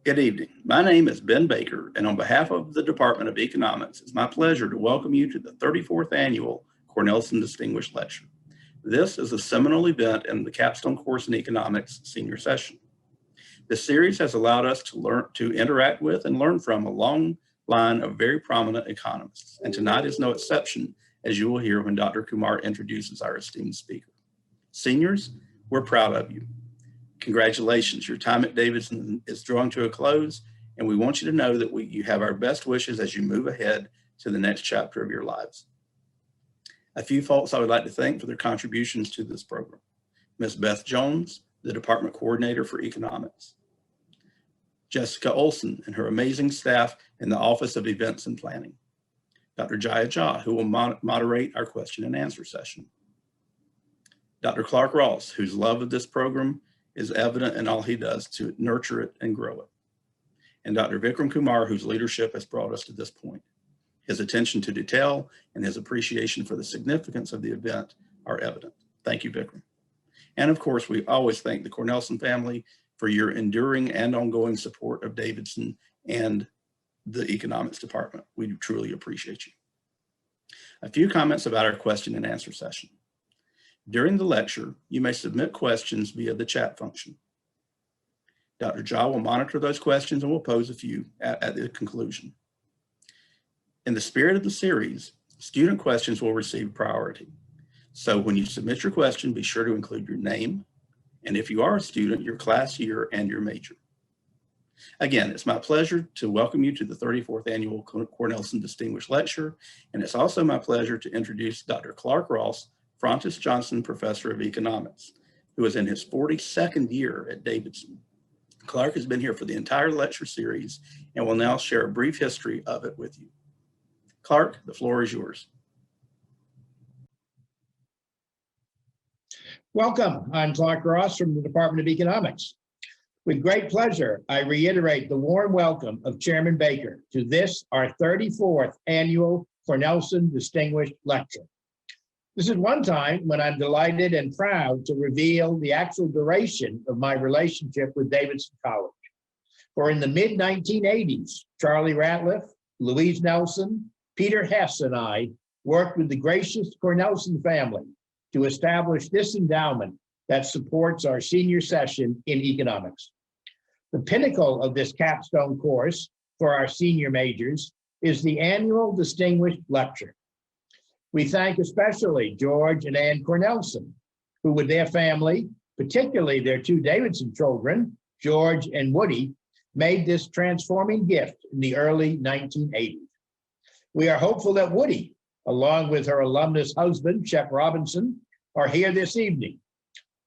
Good evening. My name is Ben Baker, and on behalf of the Department of Economics, it's my pleasure to welcome you to the 34th Annual Cornelson Distinguished Lecture. This is a seminal event in the capstone course in economics senior session. This series has allowed us to interact with and learn from a long line of very prominent economists, and tonight is no exception, as you will hear when Dr. Kumar introduces our esteemed speaker. Seniors, we're proud of you. Congratulations, your time at Davidson is drawing to a close, and we want you to know that you have our best wishes as you move ahead to the next chapter of your lives. A few folks I would like to thank for their contributions to this program. Ms. Beth Jones, the Department Coordinator for Economics. Jessica Olson and her amazing staff in the Office of Events and Planning. Dr. Jaya Jha, who will moderate our question and answer session. Dr. Clark Ross, whose love of this program is evident in all he does to nurture it and grow it. And Dr. Vikram Kumar, whose leadership has brought us to this point. His attention to detail and his appreciation for the significance of the event are evident. Thank you, Vikram. And of course, we always thank the Cornelson family for your enduring and ongoing support of Davidson and the economics department. We truly appreciate you. A few comments about our question and answer session. During the lecture, you may submit questions via the chat function. Dr. Jha will monitor those questions and will pose a few at the conclusion. In the spirit of the series, student questions will receive priority. So when you submit your question, be sure to include your name, and if you are a student, your class year and your major. Again, it's my pleasure to welcome you to the 34th Annual Cornelson Distinguished Lecture, and it's also my pleasure to introduce Dr. Clark Ross, Francis Johnson Professor of Economics, who is in his 42nd year at Davidson. Clark has been here for the entire lecture series and will now share a brief history of it with you. Clark, the floor is yours. Welcome, I'm Clark Ross from the Department of Economics. With great pleasure, I reiterate the warm welcome of Chairman Baker to this, our 34th Annual Cornelson Distinguished Lecture. This is one time when I'm delighted and proud to reveal the actual duration of my relationship with Davidson College. For in the mid-1980s, Charlie Ratliff, Louise Nelson, Peter Hess, and I worked with the gracious Cornelson family to establish this endowment that supports our senior session in economics. The pinnacle of this capstone course for our senior majors is the annual Distinguished Lecture. We thank especially George and Ann Cornelson, who with their family, particularly their two Davidson children, George and Woody, made this transforming gift in the early 1980s. We are hopeful that Woody, along with her alumnus husband, Shep Robinson, are here this evening.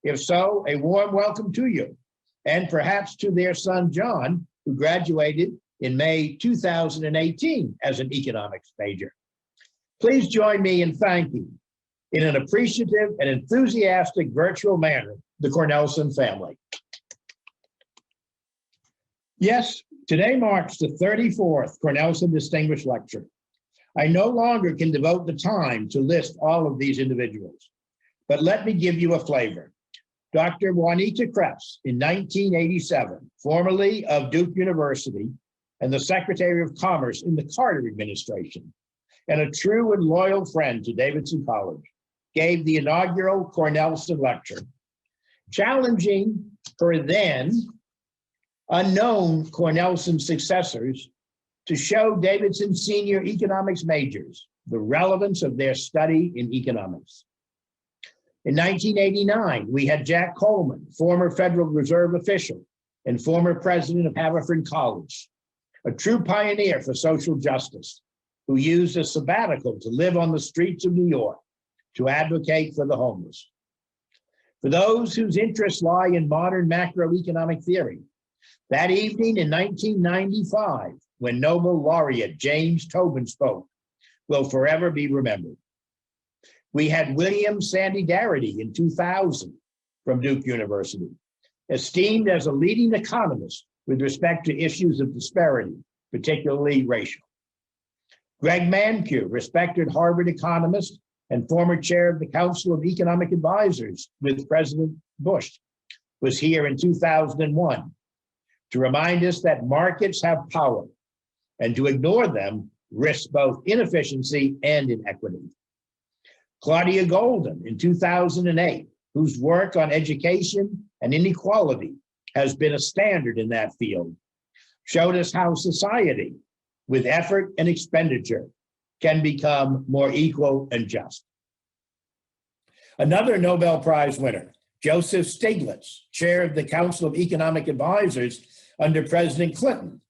If so, a warm welcome to you, and perhaps to their son, John, who graduated in May 2018 as an economics major. Please join me in thanking, in an appreciative and enthusiastic virtual manner, the Cornelson family. Yes, today marks the 34th Cornelson Distinguished Lecture. I no longer can devote the time to list all of these individuals, but let me give you a flavor. Dr. Juanita Kress in 1987, formerly of Duke University and the Secretary of Commerce in the Carter administration, and a true and loyal friend to Davidson College, gave the inaugural Cornelson Lecture, challenging her then unknown Cornelson successors to show Davidson senior economics majors the relevance of their study in economics. In 1989, we had Jack Coleman, former Federal Reserve official and former president of Haverford College, a true pioneer for social justice, who used a sabbatical to live on the streets of New York to advocate for the homeless. For those whose interests lie in modern macroeconomic theory, that evening in 1995, when Nobel laureate James Tobin spoke, will forever be remembered. We had William Sandy Darity in 2000 from Duke University, esteemed as a leading economist with respect to issues of disparity, particularly racial. Greg Mankiw, respected Harvard economist and former chair of the Council of Economic Advisors with President Bush, was here in 2001. to remind us that markets have power and to ignore them risks both inefficiency and inequity. Claudia Golden in 2008, whose work on education and inequality has been a standard in that field, showed us how society, with effort and expenditure, can become more equal and just. Another Nobel Prize winner, Joseph Stiglitz, chair of the Council of Economic Advisors under President Clinton,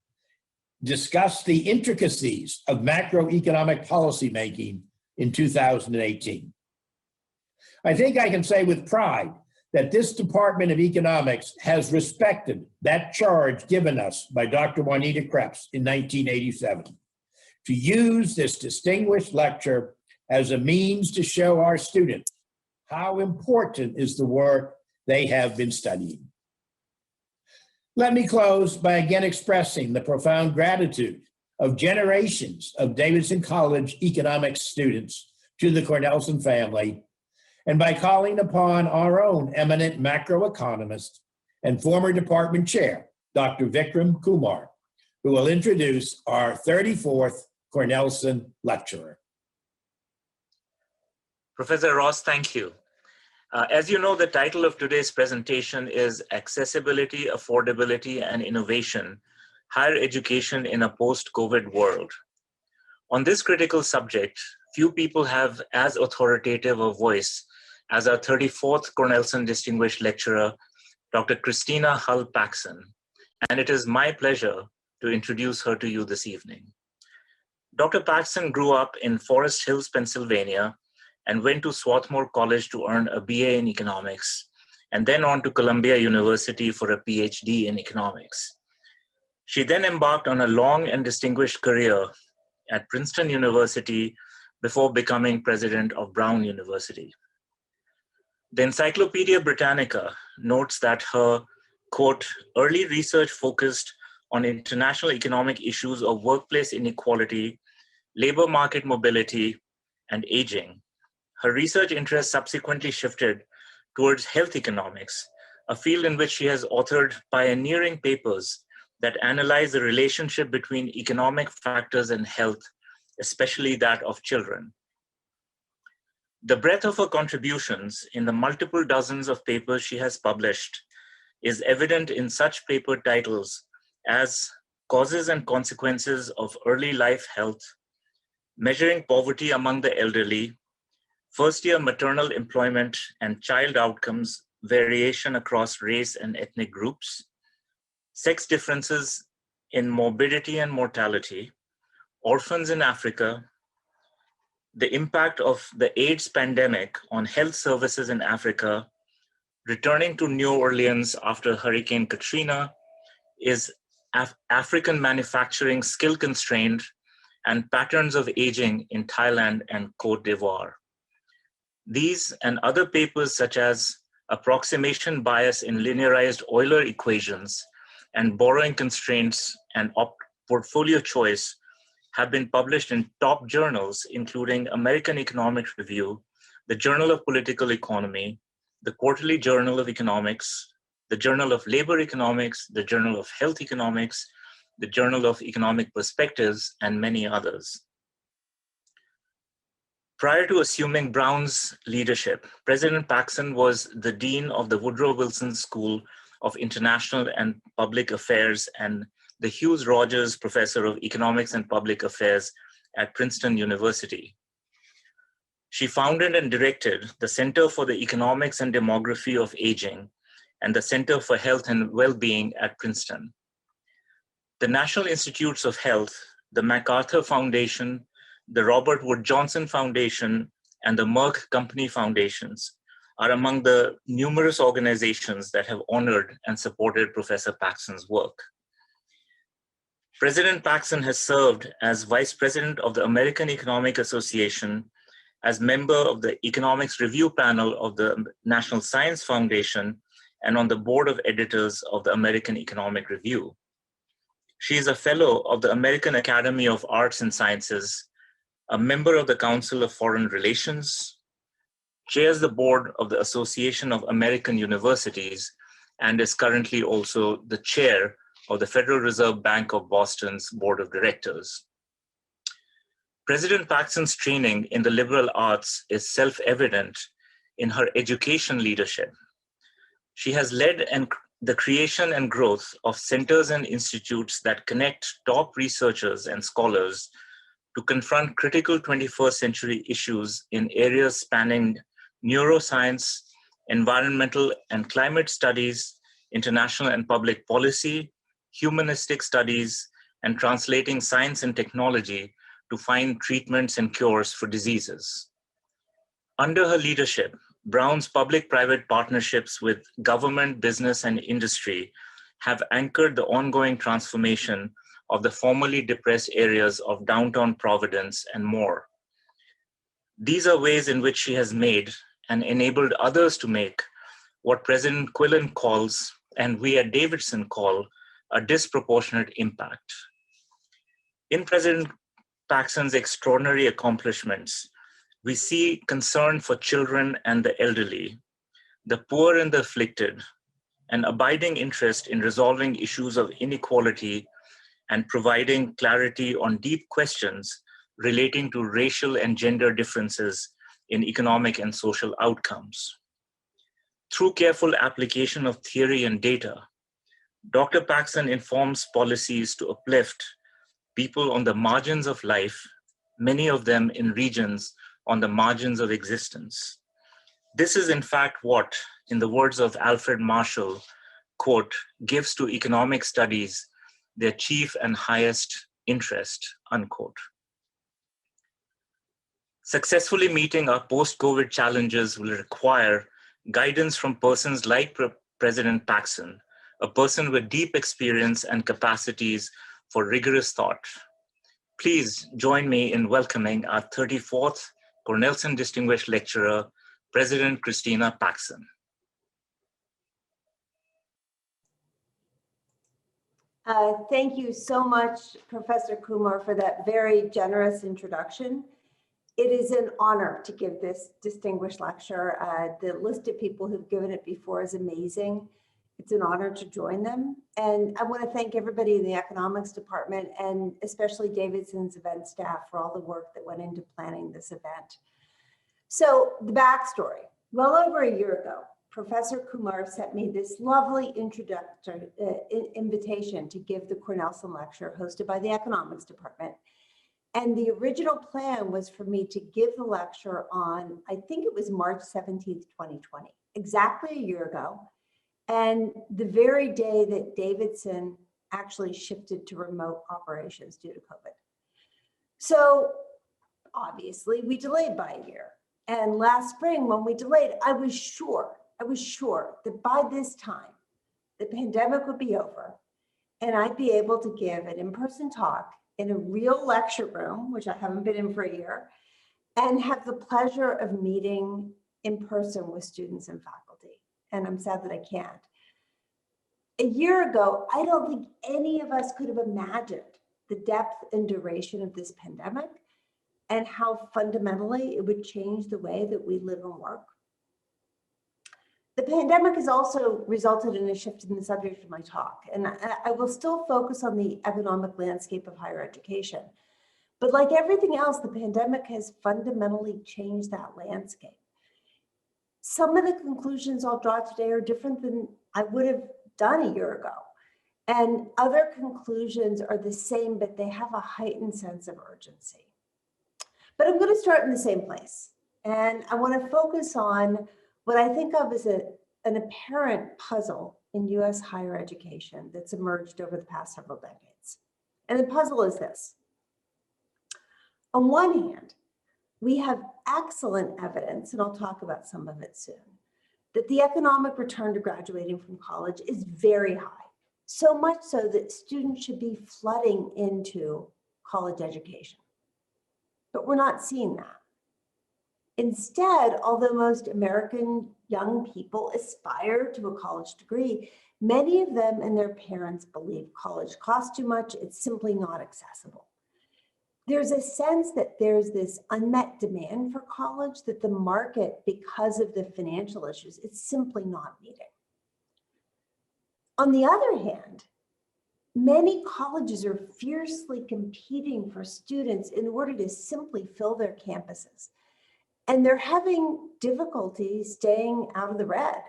discussed the intricacies of macroeconomic policymaking in 2018. I think I can say with pride that this Department of Economics has respected that charge given us by Dr. Juanita Krebs in 1987 to use this distinguished lecture as a means to show our students how important is the work they have been studying. Let me close by again expressing the profound gratitude of generations of Davidson College economics students to the Cornelson family, and by calling upon our own eminent macroeconomist and former department chair, Dr. Vikram Kumar, who will introduce our 34th Cornelson lecturer. Professor Ross, thank you. As you know, the title of today's presentation is Accessibility, Affordability, and Innovation, Higher Education in a Post-COVID World. On this critical subject, few people have as authoritative a voice as our 34th Cornelson Distinguished Lecturer, Dr. Christina Paxson, and it is my pleasure to introduce her to you this evening. Dr. Paxson grew up in Forest Hills, Pennsylvania, and went to Swarthmore College to earn a BA in economics, and then on to Columbia University for a PhD in economics. She then embarked on a long and distinguished career at Princeton University before becoming president of Brown University. The Encyclopedia Britannica notes that her, quote, early research focused on international economic issues of workplace inequality, labor market mobility, and aging. Her research interests subsequently shifted towards health economics, a field in which she has authored pioneering papers that analyze the relationship between economic factors and health, especially that of children. The breadth of her contributions in the multiple dozens of papers she has published is evident in such paper titles as Causes and Consequences of Early Life Health, Measuring Poverty Among the Elderly, First-Year Maternal Employment and Child Outcomes, Variation Across Race and Ethnic Groups, Sex Differences in Morbidity and Mortality, Orphans in Africa, The Impact of the AIDS Pandemic on Health Services in Africa, Returning to New Orleans after Hurricane Katrina, Is African Manufacturing Skill Constrained, and Patterns of Aging in Thailand and Cote d'Ivoire. These and other papers such as Approximation Bias in Linearized Euler Equations and Borrowing Constraints and Portfolio Choice have been published in top journals, including American Economic Review, the Journal of Political Economy, the Quarterly Journal of Economics, the Journal of Labor Economics, the Journal of Health Economics, the Journal of Economic Perspectives, and many others. Prior to assuming Brown's leadership, President Paxson was the Dean of the Woodrow Wilson School of International and Public Affairs and the Hughes Rogers Professor of Economics and Public Affairs at Princeton University. She founded and directed the Center for the Economics and Demography of Aging and the Center for Health and Well-Being at Princeton. The National Institutes of Health, the MacArthur Foundation, the Robert Wood Johnson Foundation, and the Merck Company Foundations are among the numerous organizations that have honored and supported Professor Paxson's work. President Paxson has served as Vice President of the American Economic Association, as member of the Economics Review Panel of the National Science Foundation, and on the Board of Editors of the American Economic Review. She is a Fellow of the American Academy of Arts and Sciences, a member of the Council of Foreign Relations, chairs the board of the Association of American Universities, and is currently also the chair of the Federal Reserve Bank of Boston's Board of Directors. President Paxson's training in the liberal arts is self-evident in her education leadership. She has led the creation and growth of centers and institutes that connect top researchers and scholars to confront critical 21st century issues in areas spanning neuroscience, environmental and climate studies, international and public policy, humanistic studies, and translating science and technology to find treatments and cures for diseases. Under her leadership, Brown's public-private partnerships with government, business, and industry have anchored the ongoing transformation of the formerly depressed areas of downtown Providence and more. These are ways in which she has made and enabled others to make what President Quillen calls, and we at Davidson call, a disproportionate impact. In President Paxson's extraordinary accomplishments, we see concern for children and the elderly, the poor and the afflicted, an abiding interest in resolving issues of inequality and providing clarity on deep questions relating to racial and gender differences in economic and social outcomes. Through careful application of theory and data, Dr. Paxson informs policies to uplift people on the margins of life, many of them in regions on the margins of existence. This is in fact what, in the words of Alfred Marshall, quote, gives to economic studies their chief and highest interest, unquote. Successfully meeting our post-COVID challenges will require guidance from persons like President Paxson, a person with deep experience and capacities for rigorous thought. Please join me in welcoming our 34th Cornelson Distinguished Lecturer, President Christina Paxson. Thank you so much, Professor Kumar, for that very generous introduction. It is an honor to give this distinguished lecture. The list of people who've given it before is amazing. It's an honor to join them. And I want to thank everybody in the economics department and especially Davidson's event staff for all the work that went into planning this event. So the backstory, well over a year ago, Professor Kumar sent me this lovely introductory invitation to give the Cornelson lecture hosted by the economics department. And the original plan was for me to give the lecture on, I think it was March 17th, 2020, exactly a year ago. And the very day that Davidson actually shifted to remote operations due to COVID. So obviously we delayed by a year. And last spring when we delayed, I was sure that by this time, the pandemic would be over and I'd be able to give an in-person talk in a real lecture room, which I haven't been in for a year, and have the pleasure of meeting in person with students and faculty. And I'm sad that I can't. A year ago, I don't think any of us could have imagined the depth and duration of this pandemic and how fundamentally it would change the way that we live and work. The pandemic has also resulted in a shift in the subject of my talk, and I will still focus on the economic landscape of higher education. But like everything else, the pandemic has fundamentally changed that landscape. Some of the conclusions I'll draw today are different than I would have done a year ago. And other conclusions are the same, but they have a heightened sense of urgency. But I'm going to start in the same place. And I want to focus on what I think of as an apparent puzzle in US higher education that's emerged over the past several decades. And the puzzle is this. On one hand, we have excellent evidence, and I'll talk about some of it soon, that the economic return to graduating from college is very high. So much so that students should be flooding into college education. But we're not seeing that. Instead, although most American young people aspire to a college degree, many of them and their parents believe college costs too much, it's simply not accessible. There's a sense that there's this unmet demand for college that the market, because of the financial issues, it's simply not meeting. On the other hand, Many colleges are fiercely competing for students in order to simply fill their campuses. And they're having difficulty staying out of the red.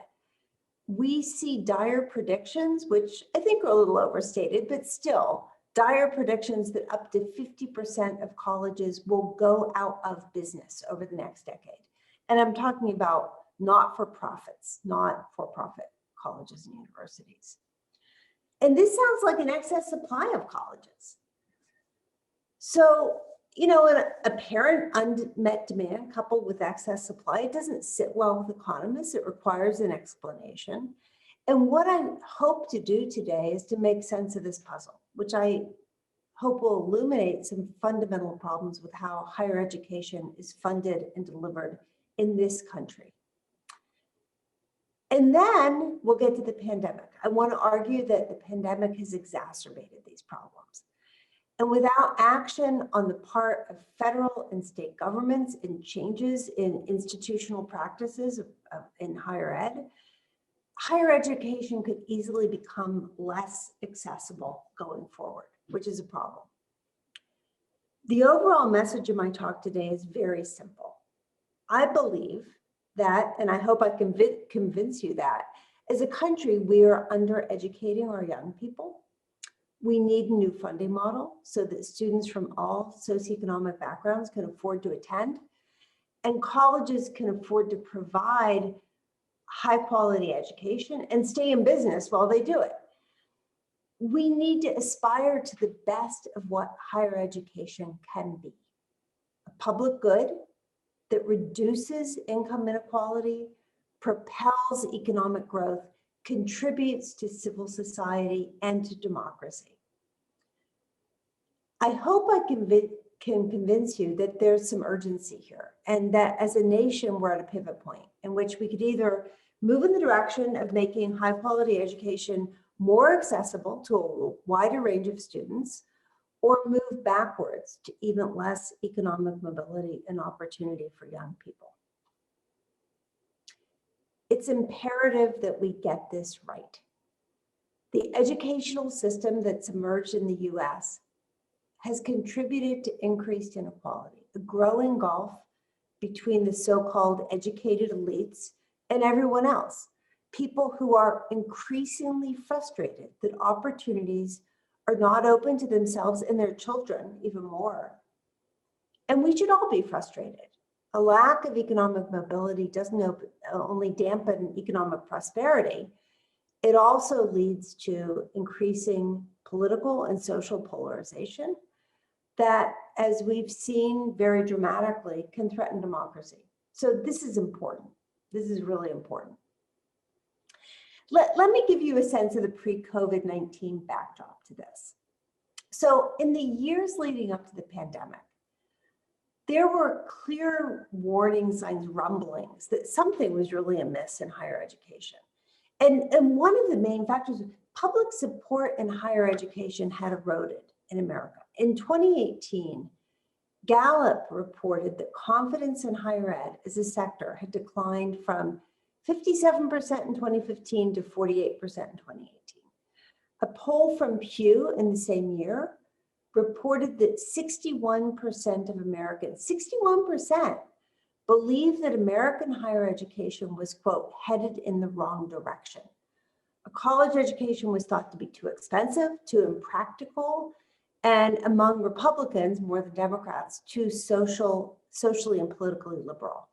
We see dire predictions, which I think are a little overstated, but still dire predictions that up to 50% of colleges will go out of business over the next decade. And I'm talking about not-for-profits, not for-profit colleges and universities. And this sounds like an excess supply of colleges. So, you know, an apparent unmet demand coupled with excess supply, it doesn't sit well with economists. It requires an explanation. And what I hope to do today is to make sense of this puzzle, which I hope will illuminate some fundamental problems with how higher education is funded and delivered in this country. And then we'll get to the pandemic. I want to argue that the pandemic has exacerbated these problems. And without action on the part of federal and state governments and changes in institutional practices in higher ed, higher education could easily become less accessible going forward, which is a problem. The overall message of my talk today is very simple. I believe that, and I hope I can convince you that, as a country, we are undereducating our young people. We need a new funding model so that students from all socioeconomic backgrounds can afford to attend, and colleges can afford to provide high quality education and stay in business while they do it. We need to aspire to the best of what higher education can be. A public good that reduces income inequality, propels economic growth, contributes to civil society and to democracy. I hope I can convince you that there's some urgency here, and that as a nation, we're at a pivot point in which we could either move in the direction of making high quality education more accessible to a wider range of students, or move backwards to even less economic mobility and opportunity for young people. It's imperative that we get this right. The educational system that's emerged in the US has contributed to increased inequality, a growing gulf between the so-called educated elites and everyone else, people who are increasingly frustrated that opportunities are not open to themselves and their children even more. And we should all be frustrated. A lack of economic mobility doesn't only dampen economic prosperity, it also leads to increasing political and social polarization that, as we've seen very dramatically, can threaten democracy. So this is important. This is really important. Let me give you a sense of the pre-COVID-19 backdrop to this. So in the years leading up to the pandemic, there were clear warning signs, rumblings that something was really amiss in higher education. And one of the main factors, public support in higher education had eroded in America. In 2018, Gallup reported that confidence in higher ed as a sector had declined from 57% in 2015 to 48% in 2018. A poll from Pew in the same year reported that 61% of Americans, 61%, believed that American higher education was, quote, headed in the wrong direction. A college education was thought to be too expensive, too impractical, and among Republicans, more than Democrats, too socially and politically liberal.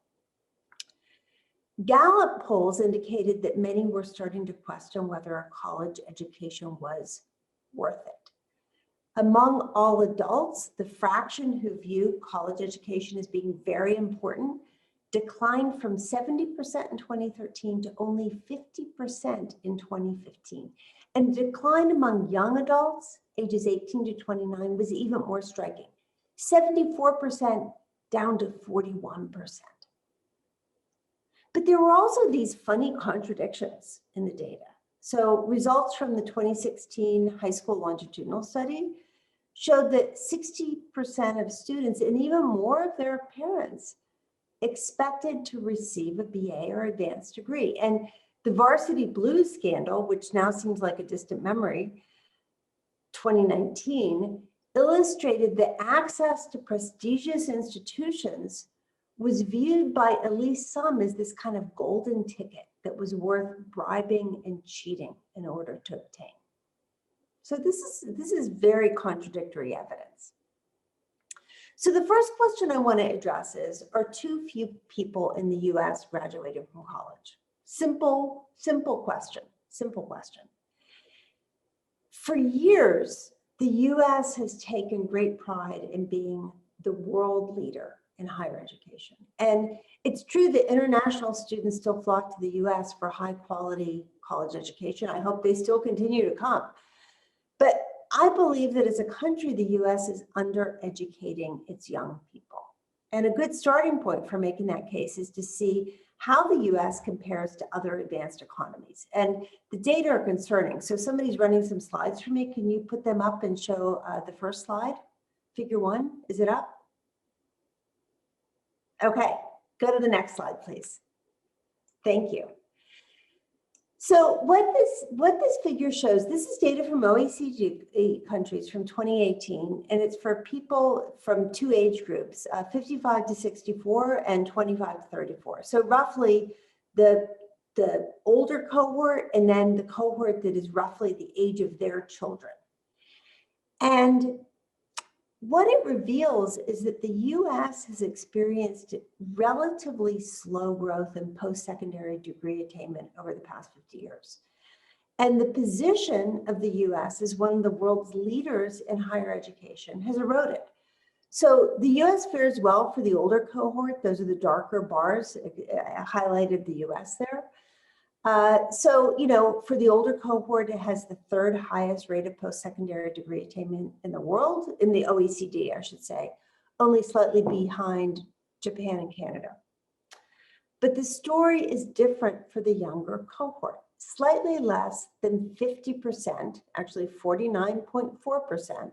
Gallup polls indicated that many were starting to question whether a college education was worth it. Among all adults, the fraction who viewed college education as being very important declined from 70% in 2013 to only 50% in 2015. And the decline among young adults, ages 18 to 29, was even more striking, 74% down to 41%. But there were also these funny contradictions in the data. So results from the 2016 high school longitudinal study showed that 60% of students and even more of their parents expected to receive a BA or advanced degree. And the varsity blues scandal, which now seems like a distant memory, 2019 illustrated that access to prestigious institutions was viewed by at least some as this kind of golden ticket that was worth bribing and cheating in order to obtain. So this is very contradictory evidence. So the first question I want to address is, are too few people in the US graduating from college? Simple question, simple question. For years, the US has taken great pride in being the world leader in higher education. And it's true that international students still flock to the US for high quality college education. I hope they still continue to come. But I believe that as a country, the US is undereducating its young people. And a good starting point for making that case is to see how the US compares to other advanced economies. And the data are concerning. So somebody's running some slides for me. Can you put them up and show the first slide? Figure 1, is it up? Okay, go to the next slide, please. Thank you. So what this figure shows, this is data from OECD countries from 2018, and it's for people from 2 age groups, 55 to 64 and 25 to 34. So roughly the older cohort and then the cohort that is roughly the age of their children. And what it reveals is that the US has experienced relatively slow growth in post-secondary degree attainment over the past 50 years. And the position of the US as one of the world's leaders in higher education has eroded. So the US fares well for the older cohort. Those are the darker bars. I highlighted the US there. So, you know, for the older cohort, it has the 3rd highest rate of post-secondary degree attainment in the world, in the OECD, I should say, only slightly behind Japan and Canada. But the story is different for the younger cohort. Slightly less than 50%, actually 49.4%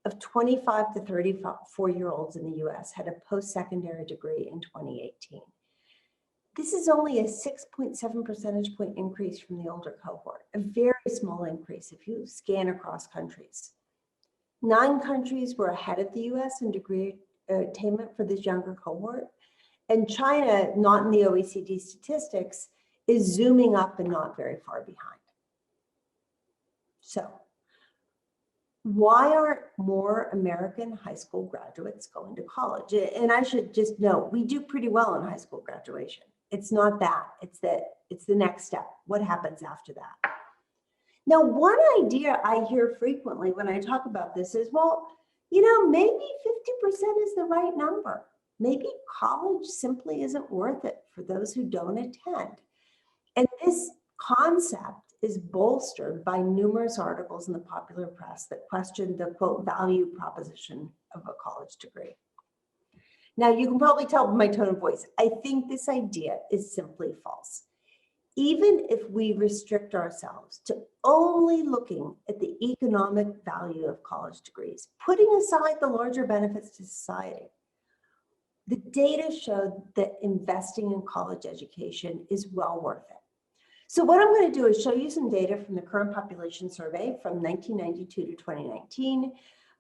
of 25 to 34-year-olds in the US had a post-secondary degree in 2018. This is only a 6.7 percentage point increase from the older cohort, a very small increase if you scan across countries. 9 countries were ahead of the US in degree attainment for this younger cohort. And China, not in the OECD statistics, is zooming up and not very far behind. So, why aren't more American high school graduates going to college? And I should just note, we do pretty well in high school graduation. It's not that, it's the next step. What happens after that? Now, one idea I hear frequently when I talk about this is, well, you know, maybe 50% is the right number. Maybe college simply isn't worth it for those who don't attend. And this concept is bolstered by numerous articles in the popular press that question the, quote, value proposition of a college degree. Now, you can probably tell by my tone of voice, I think this idea is simply false. Even if we restrict ourselves to only looking at the economic value of college degrees, putting aside the larger benefits to society, the data showed that investing in college education is well worth it. So what I'm going to do is show you some data from the current population survey from 1992 to 2019.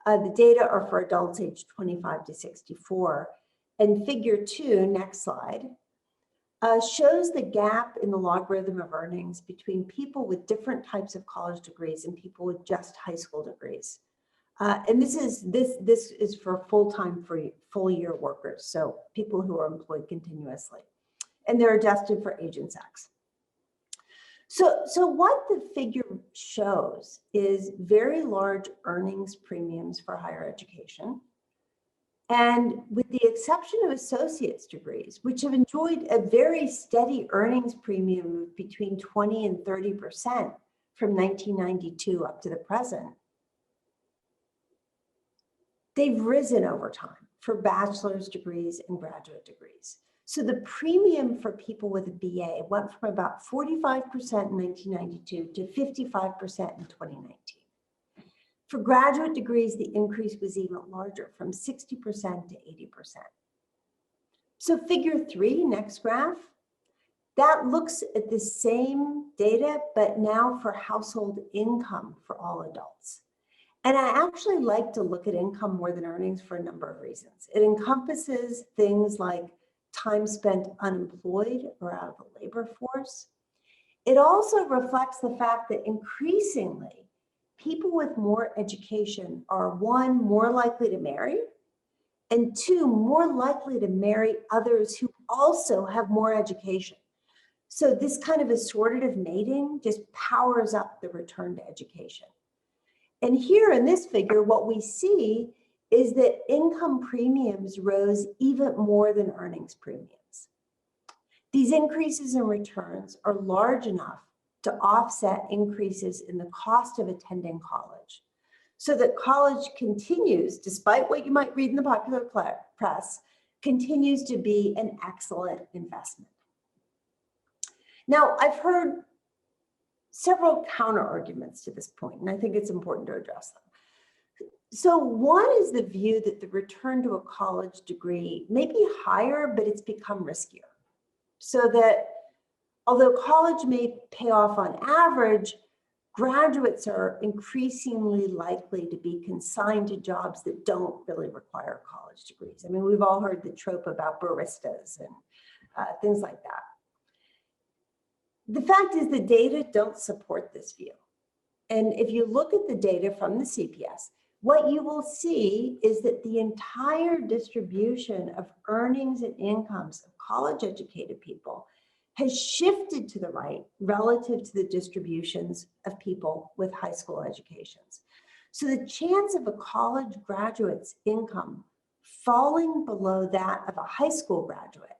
The data are for adults aged 25 to 64. And figure 2, next slide, shows the gap in the logarithm of earnings between people with different types of college degrees and people with just high school degrees. And this is for full-time, full-year workers, so people who are employed continuously. And they're adjusted for age and sex. So what the figure shows is very large earnings premiums for higher education. And with the exception of associate's degrees, which have enjoyed a very steady earnings premium between 20 and 30% from 1992 up to the present, they've risen over time for bachelor's degrees and graduate degrees. So the premium for people with a BA went from about 45% in 1992 to 55% in 2019. For graduate degrees, the increase was even larger, from 60% to 80%. So figure 3, next graph, that looks at the same data, but now for household income for all adults. And I actually like to look at income more than earnings for a number of reasons. It encompasses things like time spent unemployed or out of the labor force. It also reflects the fact that increasingly people with more education are, one, more likely to marry, and two, more likely to marry others who also have more education. So this kind of assortative mating just powers up the return to education. And here in this figure, what we see is that income premiums rose even more than earnings premiums. These increases in returns are large enough to offset increases in the cost of attending college, so that college continues, despite what you might read in the popular press, continues to be an excellent investment. Now, I've heard several counter arguments to this point, and I think it's important to address them. So one is the view that the return to a college degree may be higher, but it's become riskier. So that although college may pay off on average, graduates are increasingly likely to be consigned to jobs that don't really require college degrees. I mean, we've all heard the trope about baristas and things like that. The fact is the data don't support this view. And if you look at the data from the CPS, what you will see is that the entire distribution of earnings and incomes of college-educated people has shifted to the right relative to the distributions of people with high school educations. So the chance of a college graduate's income falling below that of a high school graduate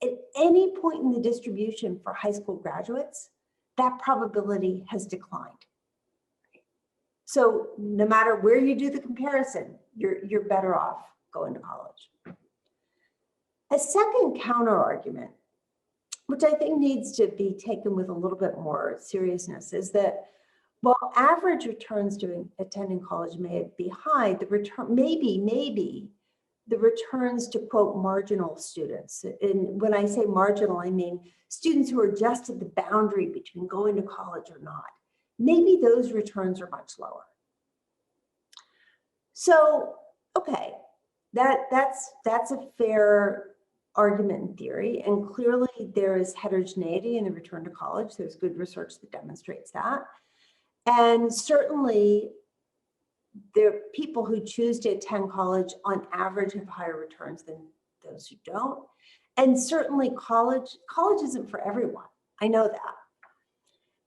at any point in the distribution for high school graduates, that probability has declined. So no matter where you do the comparison, you're better off going to college. A second counter argument, which I think needs to be taken with a little bit more seriousness, is that while average returns to attending college may be high, the return maybe the returns to, quote, marginal students. And when I say marginal, I mean students who are just at the boundary between going to college or not. Maybe those returns are much lower. So, okay, that's a fair argument in theory, and clearly there is heterogeneity in the return to college. There's good research that demonstrates that. And certainly there are people who choose to attend college on average have higher returns than those who don't. And certainly college isn't for everyone. I know that.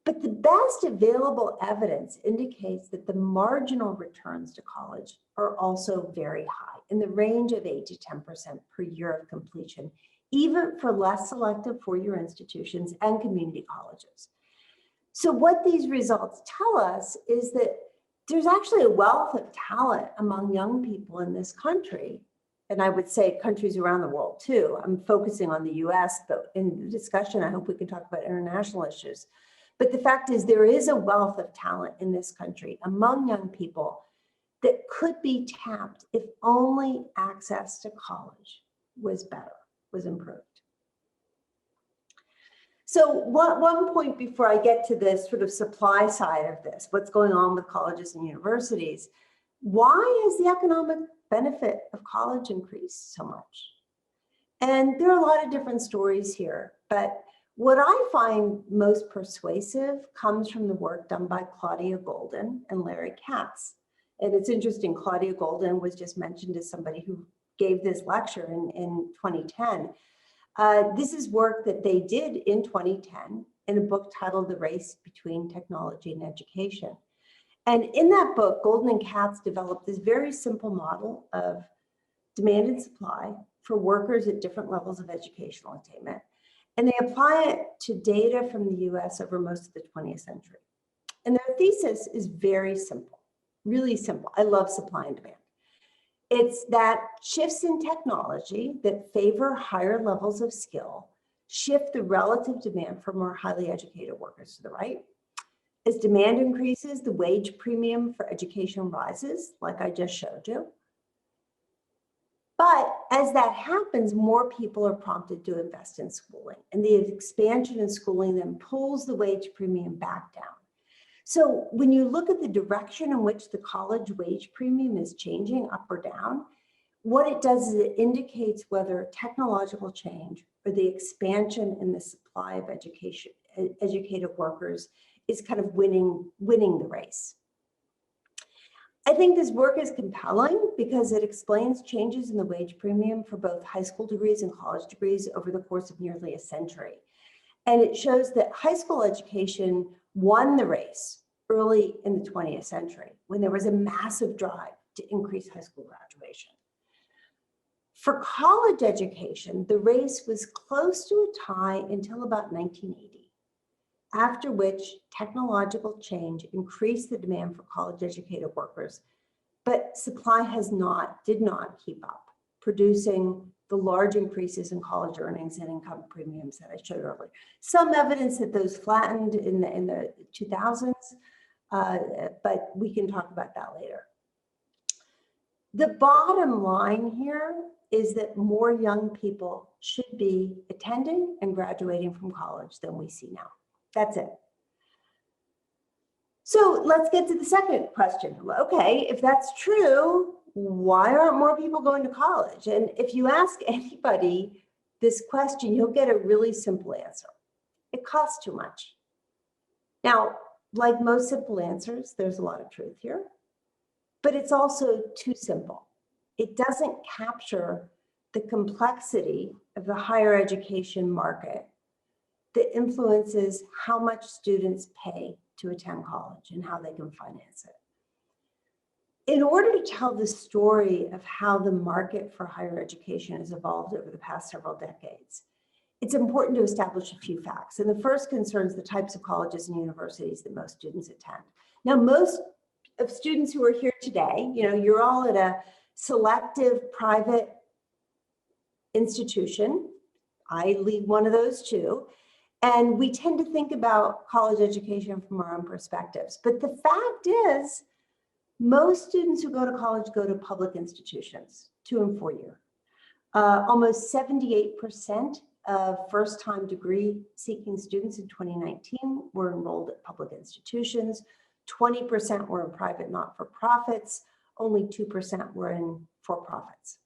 But the best available evidence indicates that the marginal returns to college are also very high, in the range of 8 to 10% per year of completion, even for less selective four-year institutions and community colleges. So what these results tell us is that there's actually a wealth of talent among young people in this country, and I would say countries around the world too. I'm focusing on the US, but in the discussion, I hope we can talk about international issues. But the fact is there is a wealth of talent in this country among young people that could be tapped if only access to college was better, was improved. So one point before I get to the sort of supply side of this, what's going on with colleges and universities, why has the economic benefit of college increased so much? And there are a lot of different stories here, but what I find most persuasive comes from the work done by Claudia Golden and Larry Katz. And it's interesting, Claudia Golden was just mentioned as somebody who gave this lecture in 2010. This is work that they did in 2010 in a book titled The Race Between Technology and Education. And in that book, Golden and Katz developed this very simple model of demand and supply for workers at different levels of educational attainment. And they apply it to data from the US over most of the 20th century. And their thesis is very simple, really simple. I love supply and demand. It's that shifts in technology that favor higher levels of skill shift the relative demand for more highly educated workers to the right. As demand increases, the wage premium for education rises, like I just showed you. But as that happens, more people are prompted to invest in schooling, and the expansion in schooling then pulls the wage premium back down. So when you look at the direction in which the college wage premium is changing up or down, what it does is it indicates whether technological change or the expansion in the supply of educated workers is kind of winning the race. I think this work is compelling because it explains changes in the wage premium for both high school degrees and college degrees over the course of nearly a century. And it shows that high school education won the race early in the 20th century when there was a massive drive to increase high school graduation. For college education, the race was close to a tie until about 1980, after which technological change increased the demand for college educated workers, but supply did not keep up, producing the large increases in college earnings and income premiums that I showed earlier. Some evidence that those flattened in the 2000s, but we can talk about that later. The bottom line here is that more young people should be attending and graduating from college than we see now. That's it. So let's get to the second question. Okay, if that's true, why aren't more people going to college? And if you ask anybody this question, you'll get a really simple answer. It costs too much. Now, like most simple answers, there's a lot of truth here, but it's also too simple. It doesn't capture the complexity of the higher education market that influences how much students pay to attend college and how they can finance it. In order to tell the story of how the market for higher education has evolved over the past several decades, it's important to establish a few facts. And the first concerns the types of colleges and universities that most students attend. Now, most of students who are here today, you're all at a selective private institution. I lead one of those too. And we tend to think about college education from our own perspectives. But the fact is, most students who go to college go to public institutions, 2 and 4 year. Almost 78% of first-time degree-seeking students in 2019 were enrolled at public institutions. 20% were in private not-for-profits. Only 2% were in for-profits.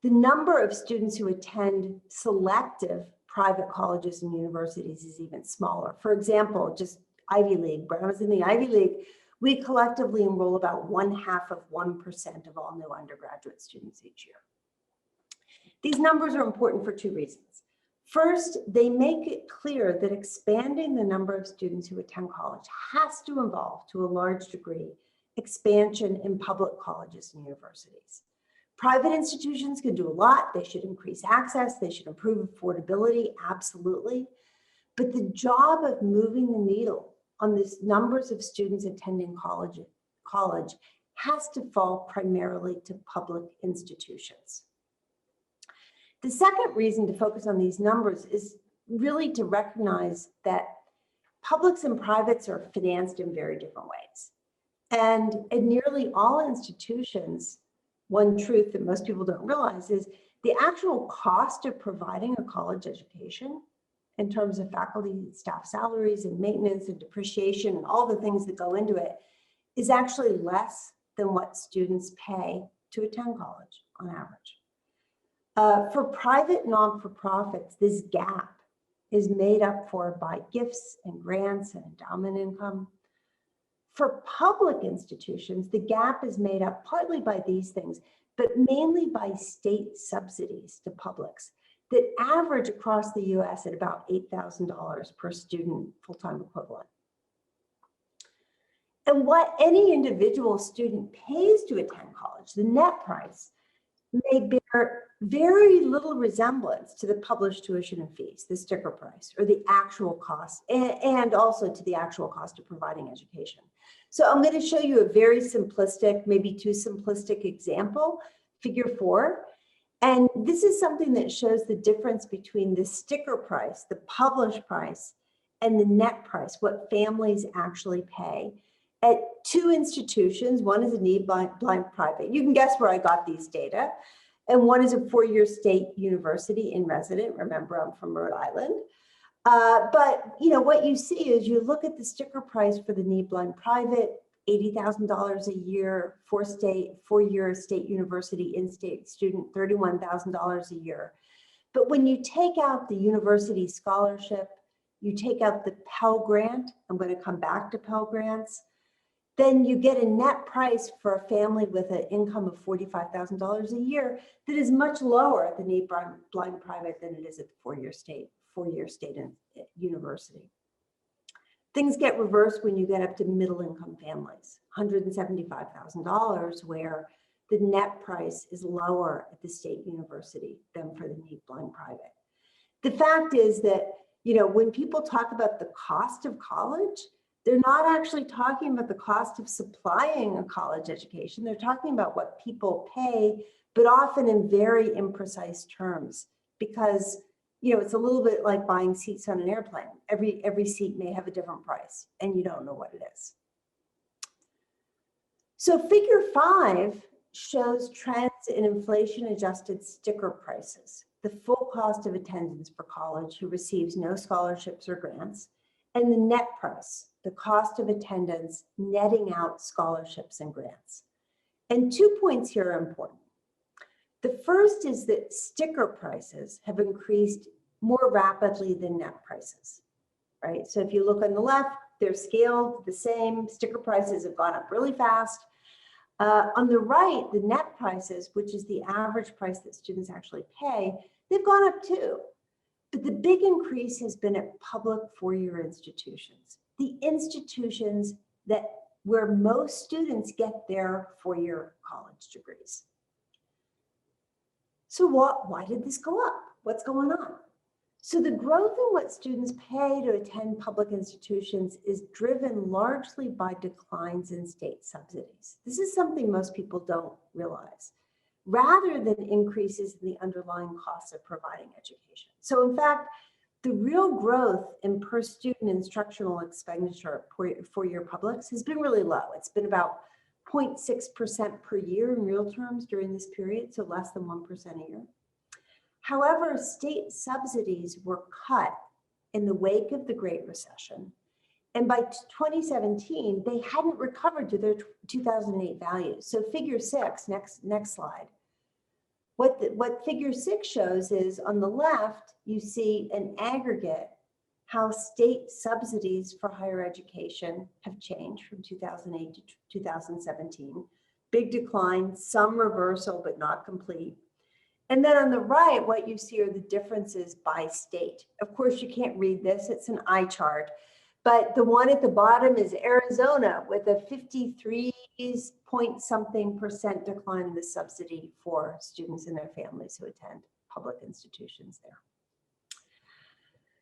The number of students who attend selective private colleges and universities is even smaller. For example, just Ivy League, when I was in the Ivy League, we collectively enroll about 0.5% of all new undergraduate students each year. These numbers are important for 2 reasons. First, they make it clear that expanding the number of students who attend college has to involve, to a large degree, expansion in public colleges and universities. Private institutions can do a lot. They should increase access. They should improve affordability, absolutely. But the job of moving the needle on the numbers of students attending college has to fall primarily to public institutions. The second reason to focus on these numbers is really to recognize that publics and privates are financed in very different ways. And in nearly all institutions, one truth that most people don't realize is the actual cost of providing a college education in terms of faculty and staff salaries and maintenance and depreciation and all the things that go into it is actually less than what students pay to attend college on average. For private non-for-profits, this gap is made up for by gifts and grants and endowment income. For public institutions, the gap is made up partly by these things, but mainly by state subsidies to publics that average across the US at about $8,000 per student full-time equivalent. And what any individual student pays to attend college, the net price, may bear very little resemblance to the published tuition and fees, the sticker price, or the actual cost, and also to the actual cost of providing education. So I'm going to show you a very simplistic, maybe too simplistic example, figure 4. And this is something that shows the difference between the sticker price, the published price, and the net price, what families actually pay at 2 institutions. One is a need-blind private. You can guess where I got these data. And one is a 4-year state university in resident. Remember, I'm from Rhode Island. But what you see is you look at the sticker price for the need blind private, $80,000 a year for four-year state university in-state student, $31,000 a year. But when you take out the university scholarship, you take out the Pell Grant, I'm going to come back to Pell Grants, then you get a net price for a family with an income of $45,000 a year that is much lower at the need blind private than it is at the four-year state university. Things get reversed when you get up to middle income families, $175,000, where the net price is lower at the state university than for the need blind private. The fact is that, when people talk about the cost of college, they're not actually talking about the cost of supplying a college education. They're talking about what people pay, but often in very imprecise terms, because it's a little bit like buying seats on an airplane. Every seat may have a different price, and you don't know what it is. So figure 5 shows trends in inflation-adjusted sticker prices, the full cost of attendance for college who receives no scholarships or grants, and the net price, the cost of attendance netting out scholarships and grants. And 2 points here are important. The first is that sticker prices have increased more rapidly than net prices, right? So if you look on the left, they're scaled the same. Sticker prices have gone up really fast. On the right, the net prices, which is the average price that students actually pay, they've gone up too. But the big increase has been at public four-year institutions, the institutions where most students get their four-year college degrees. So why did this go up? What's going on? So the growth in what students pay to attend public institutions is driven largely by declines in state subsidies. This is something most people don't realize, rather than increases in the underlying costs of providing education. So in fact, the real growth in per student instructional expenditure at four-year publics has been really low. It's been about 0.6% per year in real terms during this period, so less than 1% a year. However, state subsidies were cut in the wake of the Great Recession. And by 2017, they hadn't recovered to their 2008 values. So figure 6, next slide. What figure 6 shows is on the left, you see an aggregate, how state subsidies for higher education have changed from 2008 to 2017. Big decline, some reversal, but not complete. And then on the right, what you see are the differences by state. Of course, you can't read this, it's an eye chart. But the one at the bottom is Arizona with a 53-point-something% decline in the subsidy for students and their families who attend public institutions there.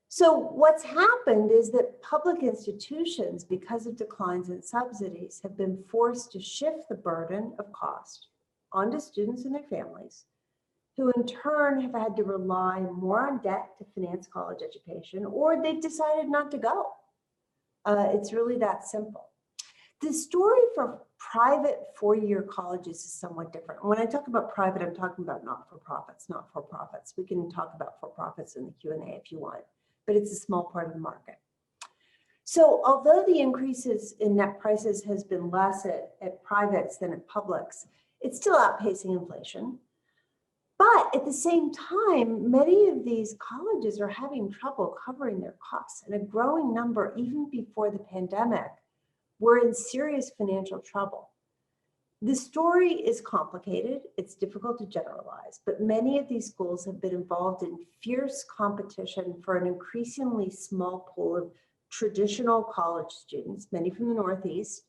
So what's happened is that public institutions, because of declines in subsidies, have been forced to shift the burden of cost onto students and their families, who in turn have had to rely more on debt to finance college education, or they've decided not to go. It's really that simple. The story for private four-year colleges is somewhat different. When I talk about private, I'm talking about not-for-profits, not-for-profits. We can talk about for-profits in the Q&A if you want, but it's a small part of the market. So although the increases in net prices has been less at privates than at publics, it's still outpacing inflation. But at the same time, many of these colleges are having trouble covering their costs, and a growing number, even before the pandemic, were in serious financial trouble. The story is complicated, it's difficult to generalize, but many of these schools have been involved in fierce competition for an increasingly small pool of traditional college students, many from the Northeast.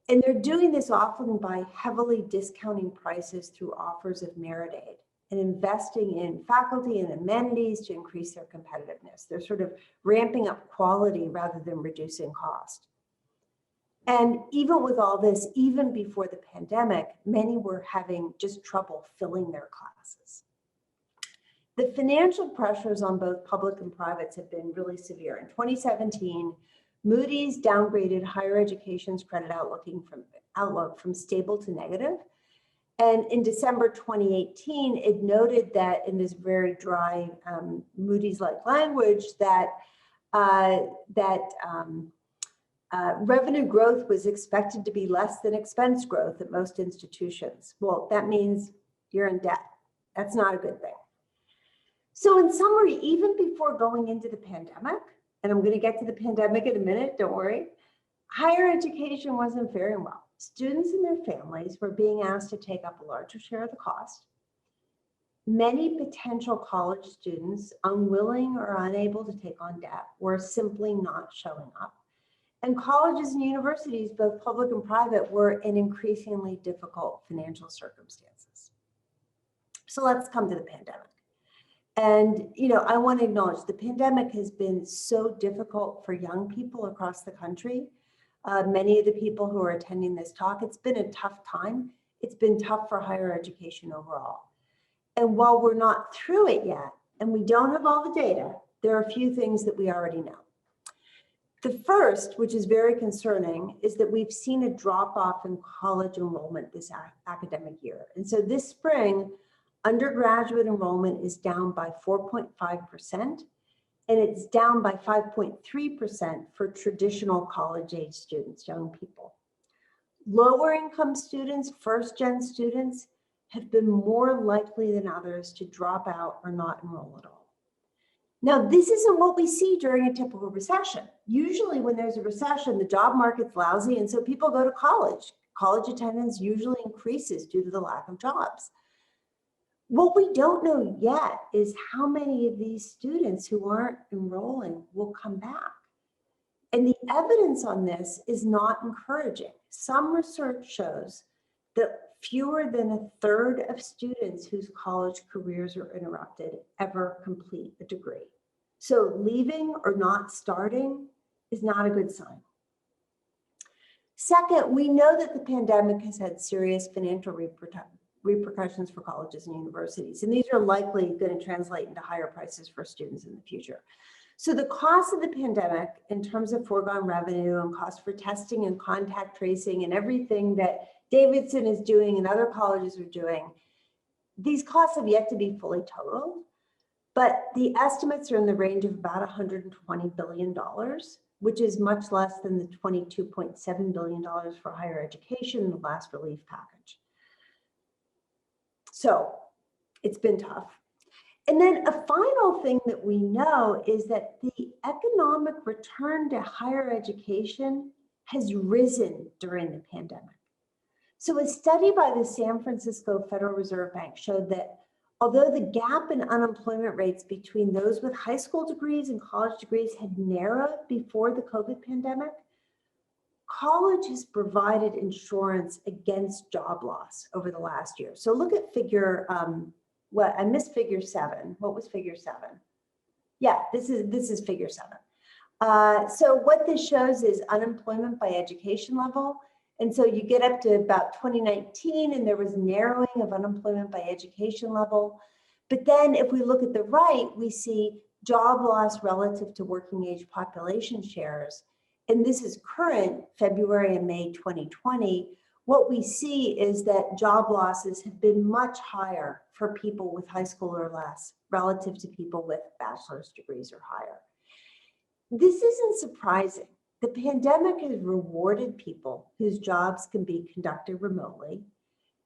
And they're doing this often by heavily discounting prices through offers of merit aid and investing in faculty and amenities to increase their competitiveness. They're sort of ramping up quality rather than reducing cost. And even with all this, even before the pandemic, many were having just trouble filling their classes. The financial pressures on both public and privates have been really severe. In 2017, Moody's downgraded higher education's credit outlook from stable to negative. And in December 2018, it noted that in this very dry Moody's-like language that revenue growth was expected to be less than expense growth at most institutions. Well, that means you're in debt. That's not a good thing. So in summary, even before going into the pandemic, and I'm going to get to the pandemic in a minute, don't worry, higher education wasn't faring well. Students and their families were being asked to take up a larger share of the cost. Many potential college students, unwilling or unable to take on debt, were simply not showing up. And colleges and universities, both public and private, were in increasingly difficult financial circumstances. So let's come to the pandemic. And, I want to acknowledge the pandemic has been so difficult for young people across the country. Many of the people who are attending this talk, it's been a tough time. It's been tough for higher education overall. And while we're not through it yet, and we don't have all the data, there are a few things that we already know. The first, which is very concerning, is that we've seen a drop off in college enrollment this academic year. And so this spring, undergraduate enrollment is down by 4.5%, and it's down by 5.3% for traditional college-age students, young people. Lower income students, first-gen students, have been more likely than others to drop out or not enroll at all. Now, this isn't what we see during a typical recession. Usually when there's a recession, the job market's lousy, and so people go to college. College attendance usually increases due to the lack of jobs. What we don't know yet is how many of these students who aren't enrolling will come back. And the evidence on this is not encouraging. Some research shows that fewer than a third of students whose college careers are interrupted ever complete a degree. So leaving or not starting is not a good sign. Second, we know that the pandemic has had serious financial repercussions for colleges and universities, and these are likely going to translate into higher prices for students in the future. So the cost of the pandemic in terms of foregone revenue and cost for testing and contact tracing and everything that Davidson is doing and other colleges are doing, these costs have yet to be fully totaled, but the estimates are in the range of about $120 billion, which is much less than the $22.7 billion for higher education in the last relief package. So it's been tough. And then a final thing that we know is that the economic return to higher education has risen during the pandemic. So a study by the San Francisco Federal Reserve Bank showed that although the gap in unemployment rates between those with high school degrees and college degrees had narrowed before the COVID pandemic, college has provided insurance against job loss over the last year. So look at figure, I missed figure 7. What was figure 7? Yeah, this is figure 7. So what this shows is unemployment by education level. And so you get up to about 2019 and there was narrowing of unemployment by education level. But then if we look at the right, we see job loss relative to working age population shares. And this is current February and May 2020. What we see is that job losses have been much higher for people with high school or less relative to people with bachelor's degrees or higher. This isn't surprising. The pandemic has rewarded people whose jobs can be conducted remotely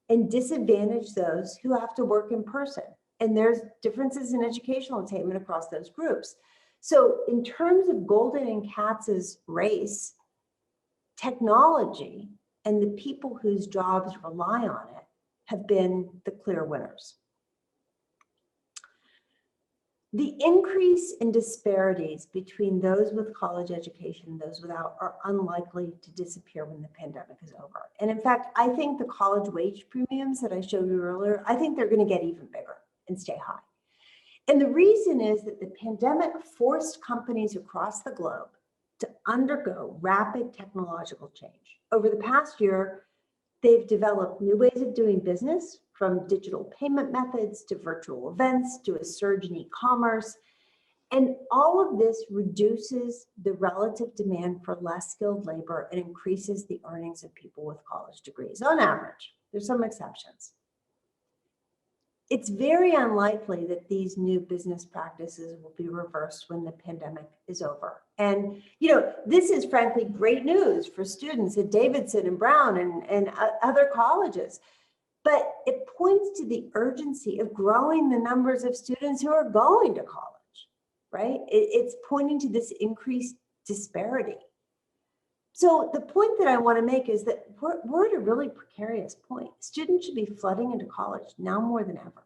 and disadvantaged those who have to work in person. And there's differences in educational attainment across those groups. So in terms of Golden and Katz's race, technology and the people whose jobs rely on it have been the clear winners. The increase in disparities between those with college education and those without are unlikely to disappear when the pandemic is over. And in fact, I think the college wage premiums that I showed you earlier, I think they're going to get even bigger and stay high. And the reason is that the pandemic forced companies across the globe to undergo rapid technological change. Over the past year, they've developed new ways of doing business, from digital payment methods to virtual events to a surge in e-commerce. And all of this reduces the relative demand for less skilled labor and increases the earnings of people with college degrees on average. There's some exceptions. It's very unlikely that these new business practices will be reversed when the pandemic is over. And, this is frankly great news for students at Davidson and Brown and other colleges. But it points to the urgency of growing the numbers of students who are going to college, right? It's pointing to this increased disparity. So the point that I want to make is that we're at a really precarious point. Students should be flooding into college now more than ever.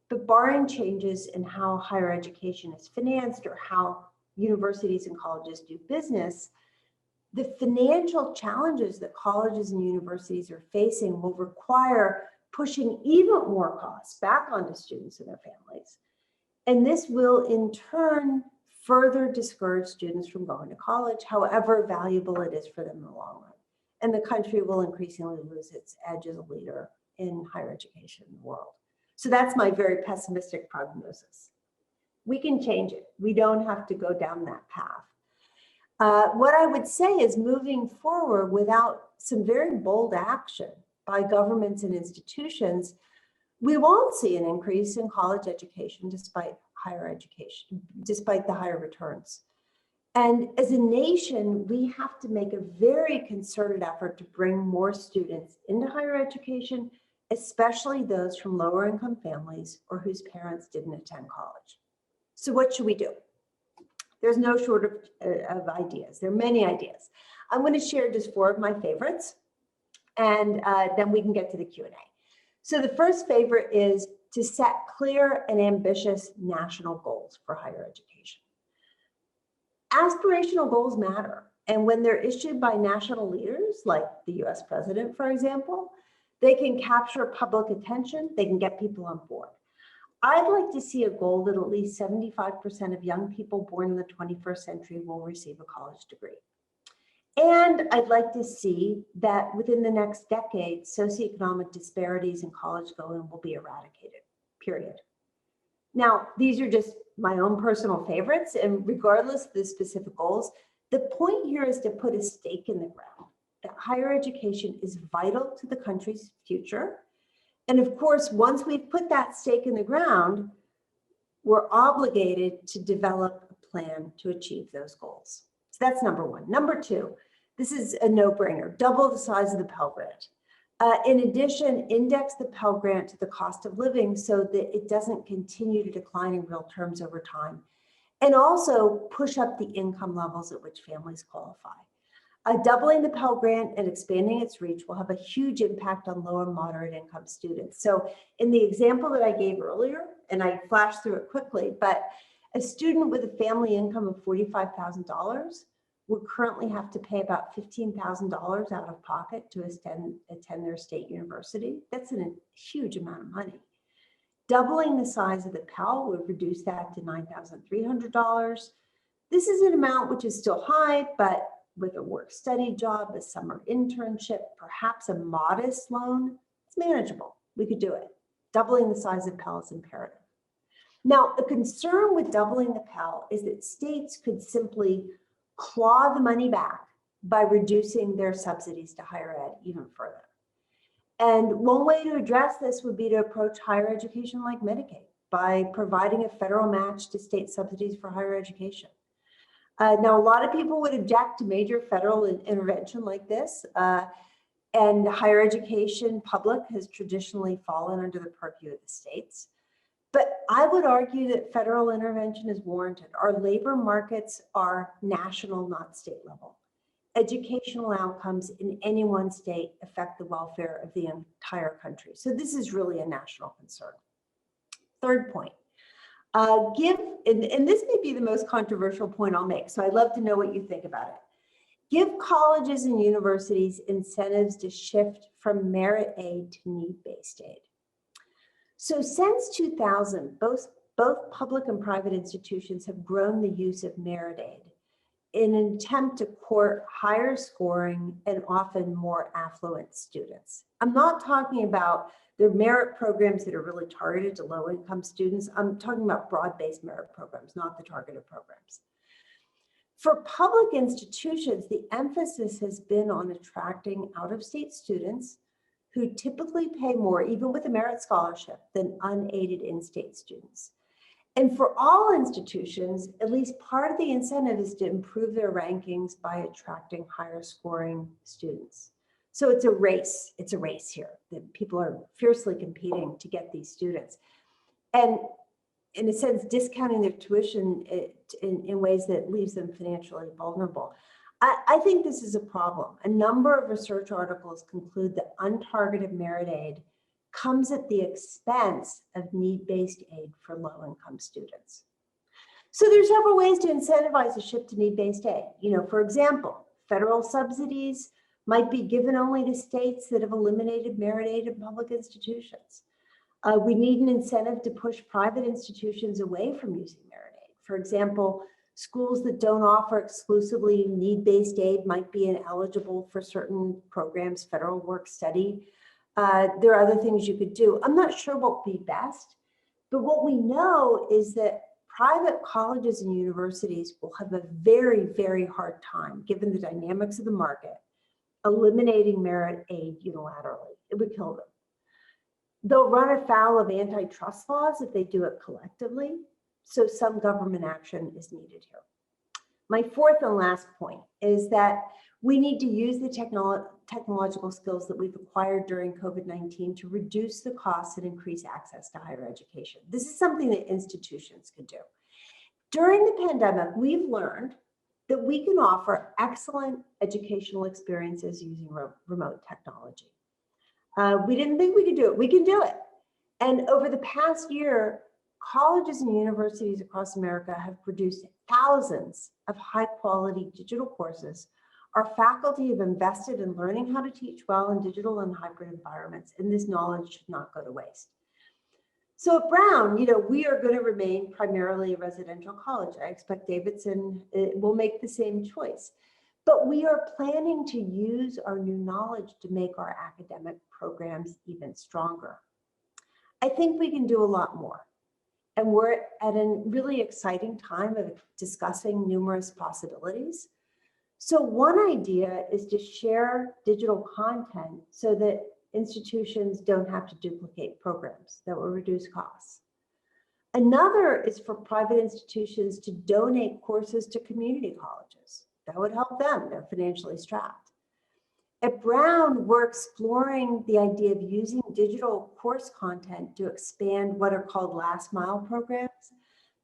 But barring changes in how higher education is financed or how universities and colleges do business, the financial challenges that colleges and universities are facing will require pushing even more costs back onto students and their families. And this will in turn further discourage students from going to college, however valuable it is for them in the long run. And the country will increasingly lose its edge as a leader in higher education in the world. So that's my very pessimistic prognosis. We can change it. We don't have to go down that path. What I would say is moving forward without some very bold action by governments and institutions, we won't see an increase in college education despite the higher returns. And as a nation, we have to make a very concerted effort to bring more students into higher education, especially those from lower income families or whose parents didn't attend college. So what should we do? There's no shortage of ideas. There are many ideas. I'm going to share just 4 of my favorites, and then we can get to the Q&A. So the first favorite is to set clear and ambitious national goals for higher education. Aspirational goals matter, and when they're issued by national leaders, like the US president, for example, they can capture public attention, they can get people on board. I'd like to see a goal that at least 75% of young people born in the 21st century will receive a college degree. And I'd like to see that within the next decade, socioeconomic disparities in college going will be eradicated, period. Now, these are just my own personal favorites, and regardless of the specific goals, the point here is to put a stake in the ground that higher education is vital to the country's future. And of course, once we've put that stake in the ground, we're obligated to develop a plan to achieve those goals. So that's number 1. Number 2, this is a no-brainer, double the size of the Pell Grant. In addition, index the Pell Grant to the cost of living so that it doesn't continue to decline in real terms over time. And also push up the income levels at which families qualify. Doubling the Pell Grant and expanding its reach will have a huge impact on low and moderate income students. So in the example that I gave earlier, and I flashed through it quickly, but a student with a family income of $45,000 would currently have to pay about $15,000 out of pocket to attend their state university. That's a huge amount of money. Doubling the size of the Pell would reduce that to $9,300. This is an amount which is still high, but with a work-study job, a summer internship, perhaps a modest loan, it's manageable. We could do it. Doubling the size of Pell is imperative. Now, a concern with doubling the Pell is that states could simply claw the money back by reducing their subsidies to higher ed even further. And one way to address this would be to approach higher education like Medicaid by providing a federal match to state subsidies for higher education. Now, a lot of people would object to major federal intervention like this, and higher education public has traditionally fallen under the purview of the states. But I would argue that federal intervention is warranted. Our labor markets are national, not state level. Educational outcomes in any one state affect the welfare of the entire country. So this is really a national concern. Third point. And this may be the most controversial point I'll make, so I'd love to know what you think about it. Give colleges and universities incentives to shift from merit aid to need-based aid. So since 2000, both public and private institutions have grown the use of merit aid in an attempt to court higher scoring and often more affluent students. I'm not talking about the merit programs that are really targeted to low-income students. I'm talking about broad-based merit programs, not the targeted programs. For public institutions, the emphasis has been on attracting out-of-state students who typically pay more, even with a merit scholarship, than unaided in-state students. And for all institutions, at least part of the incentive is to improve their rankings by attracting higher scoring students. So it's a race here that people are fiercely competing to get these students. And in a sense, discounting their tuition in ways that leaves them financially vulnerable. I think this is a problem. A number of research articles conclude that untargeted merit aid comes at the expense of need-based aid for low-income students. So there's several ways to incentivize a shift to need-based aid. For example, federal subsidies might be given only to states that have eliminated merit aid in public institutions. We need an incentive to push private institutions away from using merit aid. For example, schools that don't offer exclusively need-based aid might be ineligible for certain programs, federal work study. There are other things you could do. I'm not sure what would be best, but what we know is that private colleges and universities will have a very, very hard time, given the dynamics of the market, eliminating merit aid unilaterally. It would kill them. They'll run afoul of antitrust laws if they do it collectively, so some government action is needed here. My fourth and last point is that we need to use the technological skills that we've acquired during COVID-19 to reduce the costs and increase access to higher education. This is something that institutions can do. During the pandemic, we've learned that we can offer excellent educational experiences using remote technology. We didn't think we could do it. We can do it. And over the past year, colleges and universities across America have produced thousands of high-quality digital courses. Our faculty have invested in learning how to teach well in digital and hybrid environments, and this knowledge should not go to waste. So at Brown, we are going to remain primarily a residential college. I expect Davidson will make the same choice. But we are planning to use our new knowledge to make our academic programs even stronger. I think we can do a lot more. And we're at a really exciting time of discussing numerous possibilities. So one idea is to share digital content so that institutions don't have to duplicate programs. That will reduce costs. Another is for private institutions to donate courses to community colleges. That would help them. They're financially strapped. At Brown, we're exploring the idea of using digital course content to expand what are called last mile programs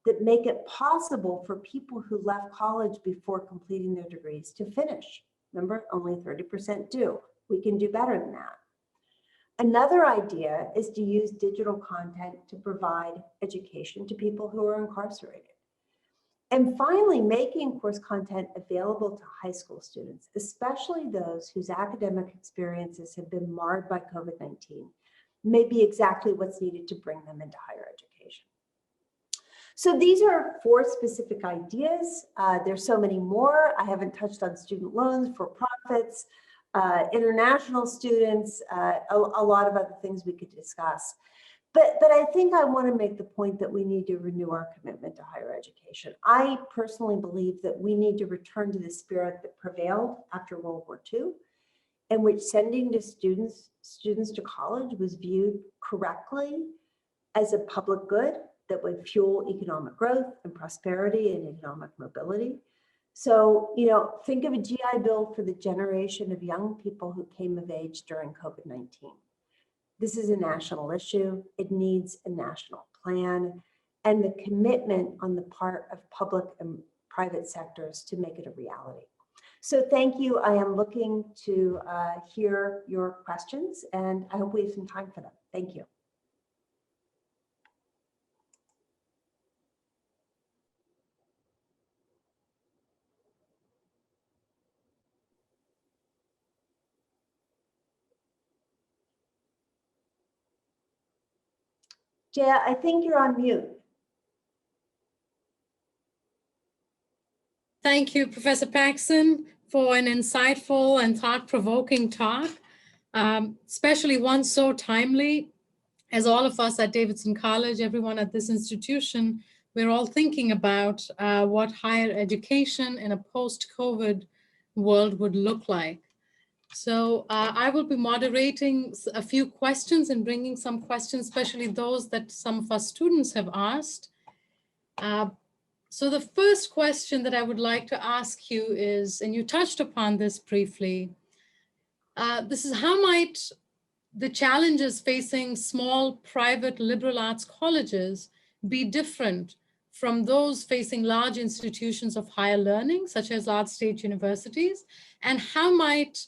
that make it possible for people who left college before completing their degrees to finish. Remember, only 30% do. We can do better than that. Another idea is to use digital content to provide education to people who are incarcerated. And finally, making course content available to high school students, especially those whose academic experiences have been marred by COVID-19, may be exactly what's needed to bring them into higher education. So these are 4 specific ideas. There's so many more. I haven't touched on student loans, for-profits, international students, a lot of other things we could discuss. But I think I want to make the point that we need to renew our commitment to higher education. I personally believe that we need to return to the spirit that prevailed after World War II, in which sending to students to college was viewed correctly as a public good that would fuel economic growth and prosperity and economic mobility. So, think of a GI Bill for the generation of young people who came of age during COVID-19. This is a national issue. It needs a national plan and the commitment on the part of public and private sectors to make it a reality. So thank you. I am looking to hear your questions, and I hope we have some time for them. Thank you. Jaya, I think you're on mute. Thank you, Professor Paxson, for an insightful and thought-provoking talk, especially one so timely. As all of us at Davidson College, everyone at this institution, we're all thinking about what higher education in a post-COVID world would look like. So I will be moderating a few questions and bringing some questions, especially those that some of our students have asked. So the first question that I would like to ask you is, and you touched upon this briefly, this is how might the challenges facing small private liberal arts colleges be different from those facing large institutions of higher learning, such as large state universities? And how might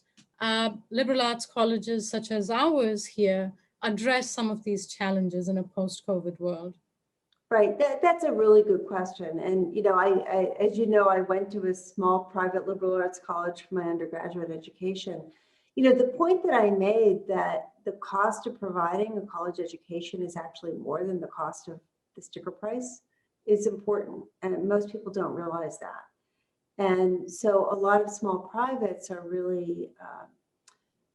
liberal arts colleges such as ours here address some of these challenges in a post-COVID world? Right, that's a really good question. And, you know, as you know, I went to a small private liberal arts college for my undergraduate education. You know, the point that I made that the cost of providing a college education is actually more than the cost of the sticker price is important. And most people don't realize that. And so a lot of small privates are really,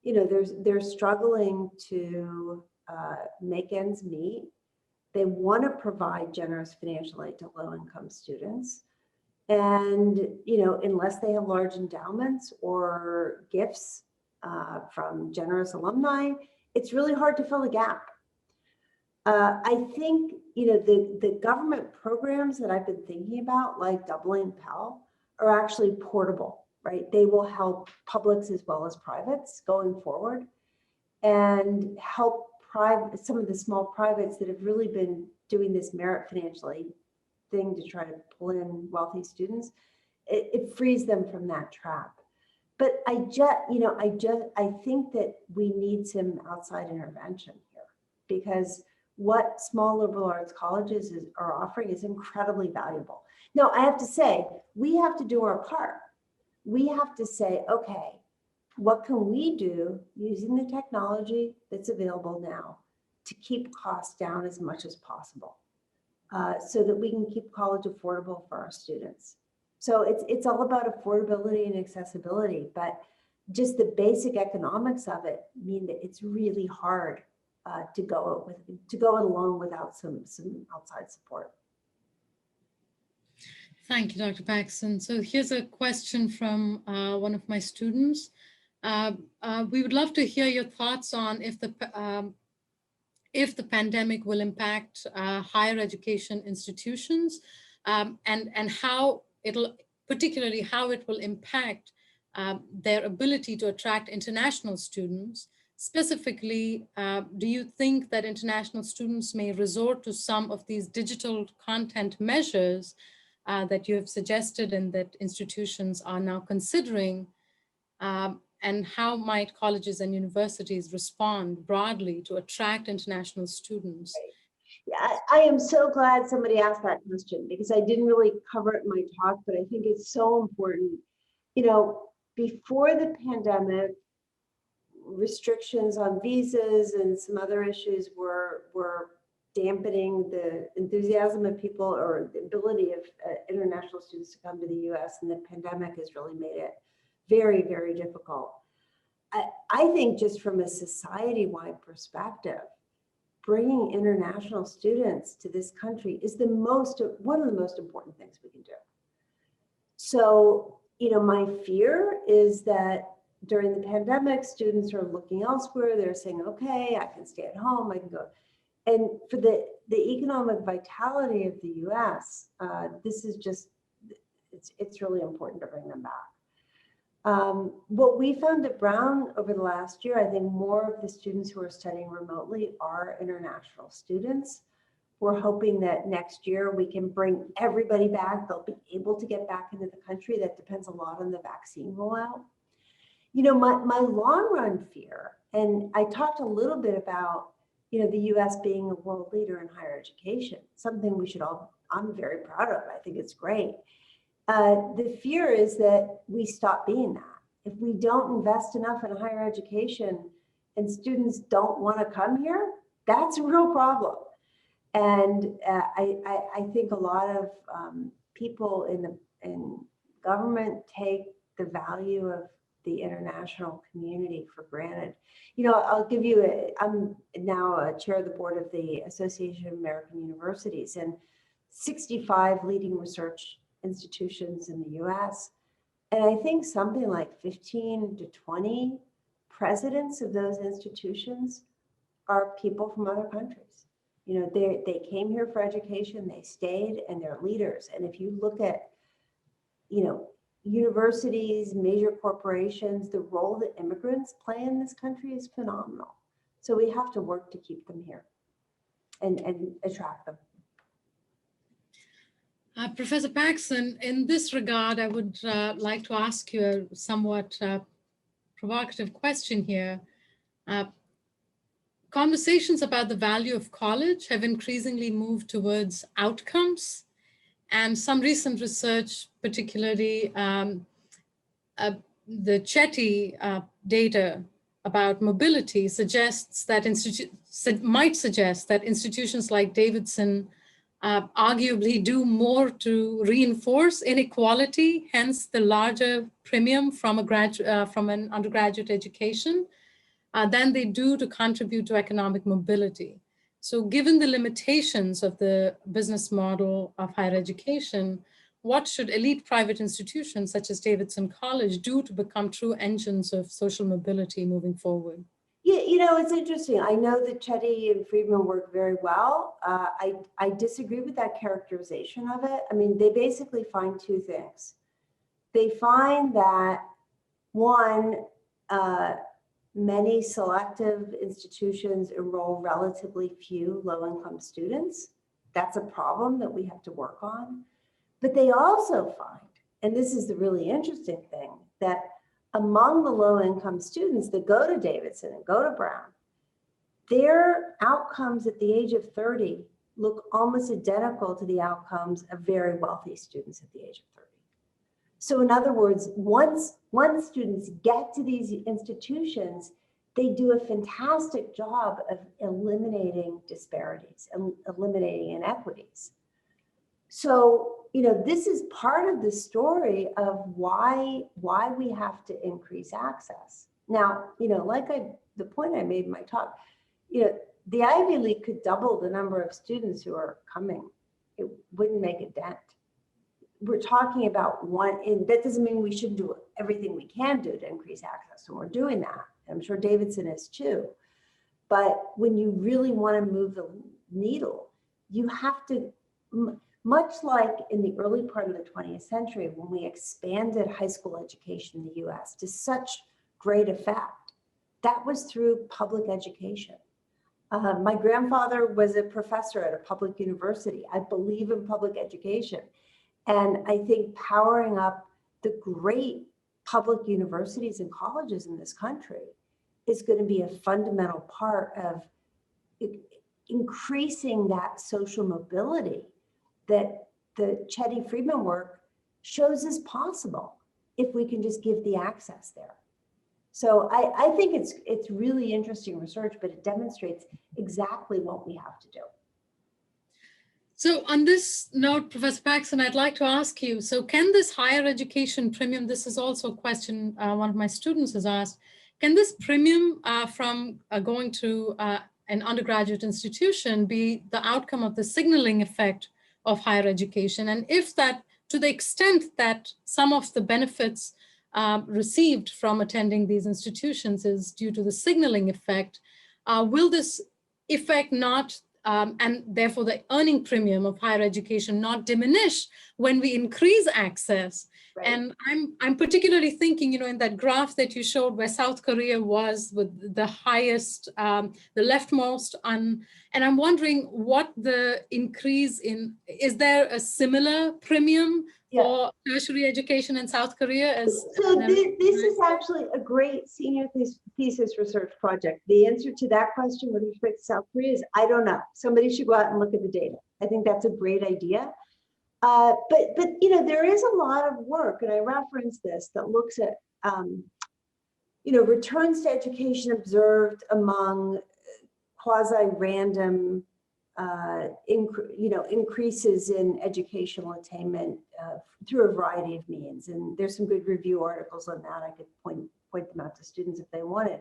you know, they're struggling to make ends meet. They want to provide generous financial aid to low-income students. And, you know, unless they have large endowments or gifts from generous alumni, it's really hard to fill the gap. I think, you know, the government programs that I've been thinking about, like doubling Pell, are actually portable, right? They will help publics as well as privates going forward and help some of the small privates that have really been doing this merit financial aid thing to try to pull in wealthy students. It frees them from that trap. But I think that we need some outside intervention here, because what small liberal arts colleges are offering is incredibly valuable. Now, I have to say, we have to do our part. We have to say, okay, what can we do using the technology that's available now to keep costs down as much as possible, so that we can keep college affordable for our students? So it's all about affordability and accessibility, but just the basic economics of it mean that it's really hard to go it alone without some outside support. Thank you, Dr. Paxson. So here's a question from one of my students. We would love to hear your thoughts on if the pandemic will impact higher education institutions, and how particularly how it will impact their ability to attract international students. Specifically, do you think that international students may resort to some of these digital content measures that you have suggested and that institutions are now considering? And how might colleges and universities respond broadly to attract international students? Yeah, I am so glad somebody asked that question, because I didn't really cover it in my talk, but I think it's so important. You know, before the pandemic, restrictions on visas and some other issues were dampening the enthusiasm of people or the ability of international students to come to the US, and the pandemic has really made it very, very difficult. I think just from a society-wide perspective, bringing international students to this country is one of the most important things we can do. So, you know, my fear is that during the pandemic, students are looking elsewhere. They're saying, okay, I can stay at home, I can go. And for the economic vitality of the US, this is just, it's really important to bring them back. What we found at Brown over the last year, I think more of the students who are studying remotely are international students. We're hoping that next year we can bring everybody back. They'll be able to get back into the country. That depends a lot on the vaccine rollout. You know, my long run fear, and I talked a little bit about, you know, the US being a world leader in higher education, something we should all, I'm very proud of. I think it's great. The fear is that we stop being that. If we don't invest enough in higher education and students don't want to come here, that's a real problem. And I think a lot of people in government take the value of the international community for granted. You know, I'll give you I'm now a chair of the board of the Association of American Universities, and 65 leading research institutions in the US. And I think something like 15 to 20 presidents of those institutions are people from other countries. You know, they came here for education, they stayed, and they're leaders. And if you look at, you know, universities, major corporations, the role that immigrants play in this country is phenomenal. So we have to work to keep them here and attract them. Professor Paxson, in this regard, I would like to ask you a somewhat provocative question here. Conversations about the value of college have increasingly moved towards outcomes, and some recent research, particularly the Chetty data about mobility, suggests that might suggest that institutions like Davidson arguably do more to reinforce inequality, hence the larger premium from an undergraduate education, than they do to contribute to economic mobility. So given the limitations of the business model of higher education, what should elite private institutions such as Davidson College do to become true engines of social mobility moving forward? Yeah, you know, it's interesting. I know that Chetty and Friedman work very well. I disagree with that characterization of it. I mean, they basically find two things. They find that, one, many selective institutions enroll relatively few low-income students. That's a problem that we have to work on. But they also find, and this is the really interesting thing, that among the low-income students that go to Davidson and go to Brown, their outcomes at the age of 30 look almost identical to the outcomes of very wealthy students at the age of 30. So in other words, once students get to these institutions, they do a fantastic job of eliminating disparities and eliminating inequities. So, you know, this is part of the story of why we have to increase access. Now, you know, the point I made in my talk, you know, the Ivy League could double the number of students who are coming. It wouldn't make a dent. We're talking about one, and that doesn't mean we shouldn't do everything we can do to increase access. And we're doing that. I'm sure Davidson is too. But when you really want to move the needle, you have to, much like in the early part of the 20th century, when we expanded high school education in the US to such great effect, that was through public education. My grandfather was a professor at a public university. I believe in public education. And I think powering up the great public universities and colleges in this country is going to be a fundamental part of increasing that social mobility that the Chetty Friedman work shows is possible if we can just give the access there. So I think it's really interesting research, but it demonstrates exactly what we have to do. So on this note, Professor Paxson, I'd like to ask you, so can this higher education premium, this is also a question one of my students has asked, can this premium from going to an undergraduate institution be the outcome of the signaling effect of higher education? And if that, to the extent that some of the benefits received from attending these institutions is due to the signaling effect, will this effect not, and therefore the earning premium of higher education not diminish when we increase access? Right. And I'm particularly thinking, you know, in that graph that you showed where South Korea was with the highest, the leftmost on, and I'm wondering what the increase in, is there a similar premium for tertiary education in South Korea? So this is actually a great senior thesis research project. The answer to that question with respect to South Korea is, I don't know. Somebody should go out and look at the data. I think that's a great idea. But you know, there is a lot of work, and I referenced this, that looks at you know, returns to education observed among quasi-random increases in educational attainment through a variety of means. And there's some good review articles on that. I could point them out to students if they wanted.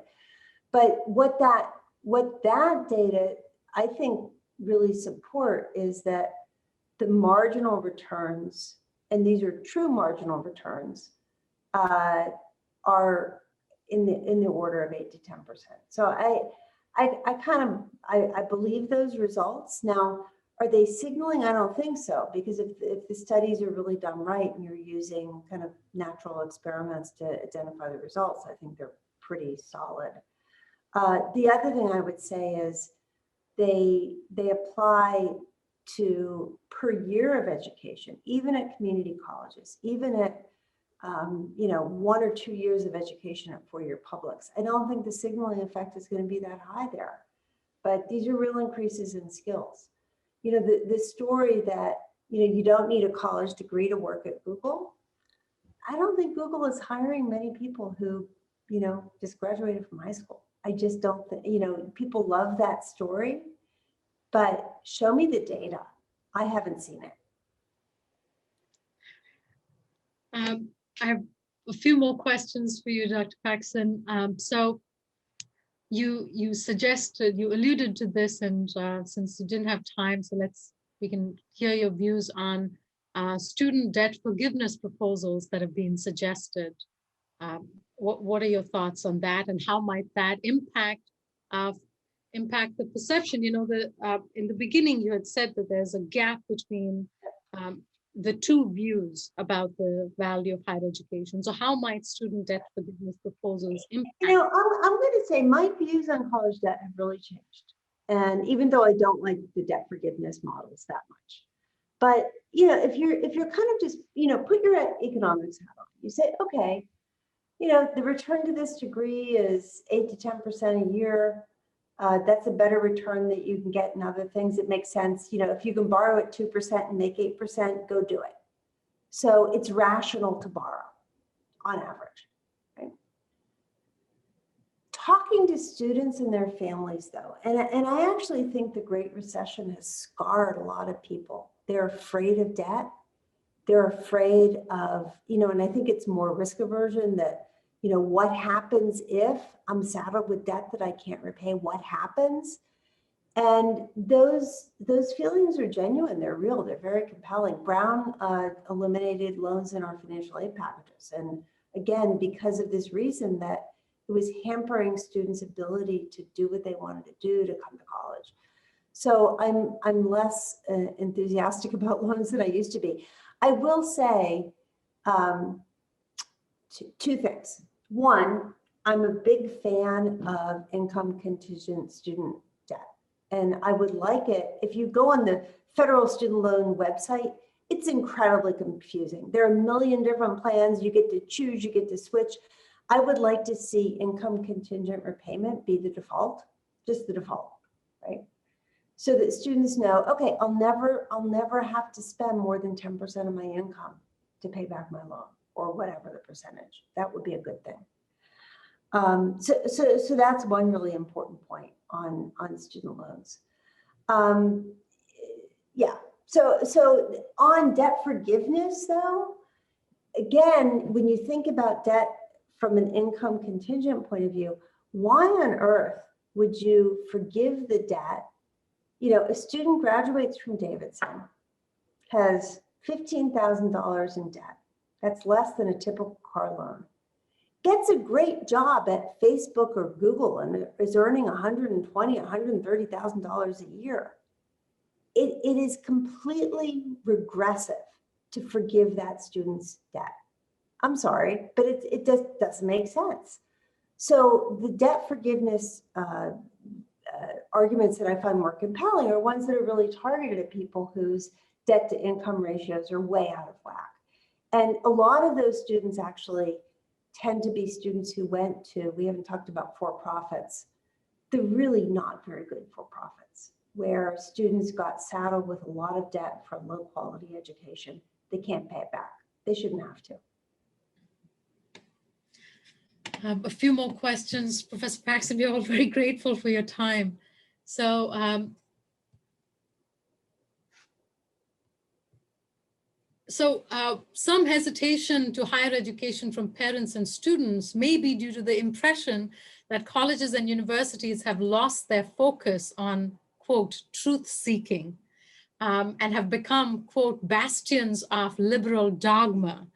But what that data, I think, really support is that the marginal returns, and these are true marginal returns, are in the order of 8 to 10%. So I believe those results. Now, are they signaling? I don't think so, because if the studies are really done right and you're using kind of natural experiments to identify the results, I think they're pretty solid. The other thing I would say is they apply to per year of education, even at community colleges, even at 1 or 2 years of education at four-year publics. I don't think the signaling effect is going to be that high there, but these are real increases in skills. The story that, you don't need a college degree to work at Google. I don't think Google is hiring many people who, just graduated from high school. I just don't think, people love that story, but show me the data. I haven't seen it. I have a few more questions for you, Dr. Paxson. So you alluded to this, and since you didn't have time, so we can hear your views on student debt forgiveness proposals that have been suggested. What are your thoughts on that, and how might that impact the perception? In the beginning, you had said that there's a gap between the two views about the value of higher education. So how might student debt forgiveness proposals impact? I'm going to say my views on college debt have really changed. And even though I don't like the debt forgiveness models that much, but if you're kind of just, put your economics hat on, you say, okay, the return to this degree is 8 to 10% a year. That's a better return that you can get in other things. It makes sense. If you can borrow at 2% and make 8%, go do it. So it's rational to borrow on average, right? Talking to students and their families though, and I actually think the Great Recession has scarred a lot of people. They're afraid of debt. They're afraid of, and I think it's more risk aversion that, what happens if I'm saddled with debt that I can't repay? What happens? And those feelings are genuine. They're real. They're very compelling. Brown eliminated loans in our financial aid packages. And again, because of this reason that it was hampering students' ability to do what they wanted to do to come to college. So I'm less enthusiastic about loans than I used to be. I will say two things. One, I'm a big fan of income contingent student debt. And I would like it, if you go on the federal student loan website, it's incredibly confusing. There are a million different plans. You get to choose, you get to switch. I would like to see income contingent repayment be the default, just the default, right? So that students know, okay, I'll never have to spend more than 10% of my income to pay back my loan, or whatever the percentage. That would be a good thing. So that's one really important point on student loans. Yeah. So on debt forgiveness, though, again, when you think about debt from an income contingent point of view, why on earth would you forgive the debt? A student graduates from Davidson, has $15,000 in debt. That's less than a typical car loan. Gets a great job at Facebook or Google and is earning $120,000, $130,000 a year. It is completely regressive to forgive that student's debt. I'm sorry, but it just doesn't make sense. So the debt forgiveness arguments that I find more compelling are ones that are really targeted at people whose debt to income ratios are way out of whack. And a lot of those students actually tend to be students who went to, we haven't talked about for-profits, they're really not very good for-profits, where students got saddled with a lot of debt from low quality education. They can't pay it back. They shouldn't have to. A few more questions. Professor Paxson, we're all very grateful for your time. So some hesitation to higher education from parents and students may be due to the impression that colleges and universities have lost their focus on, quote, truth seeking, and have become, quote, bastions of liberal dogma.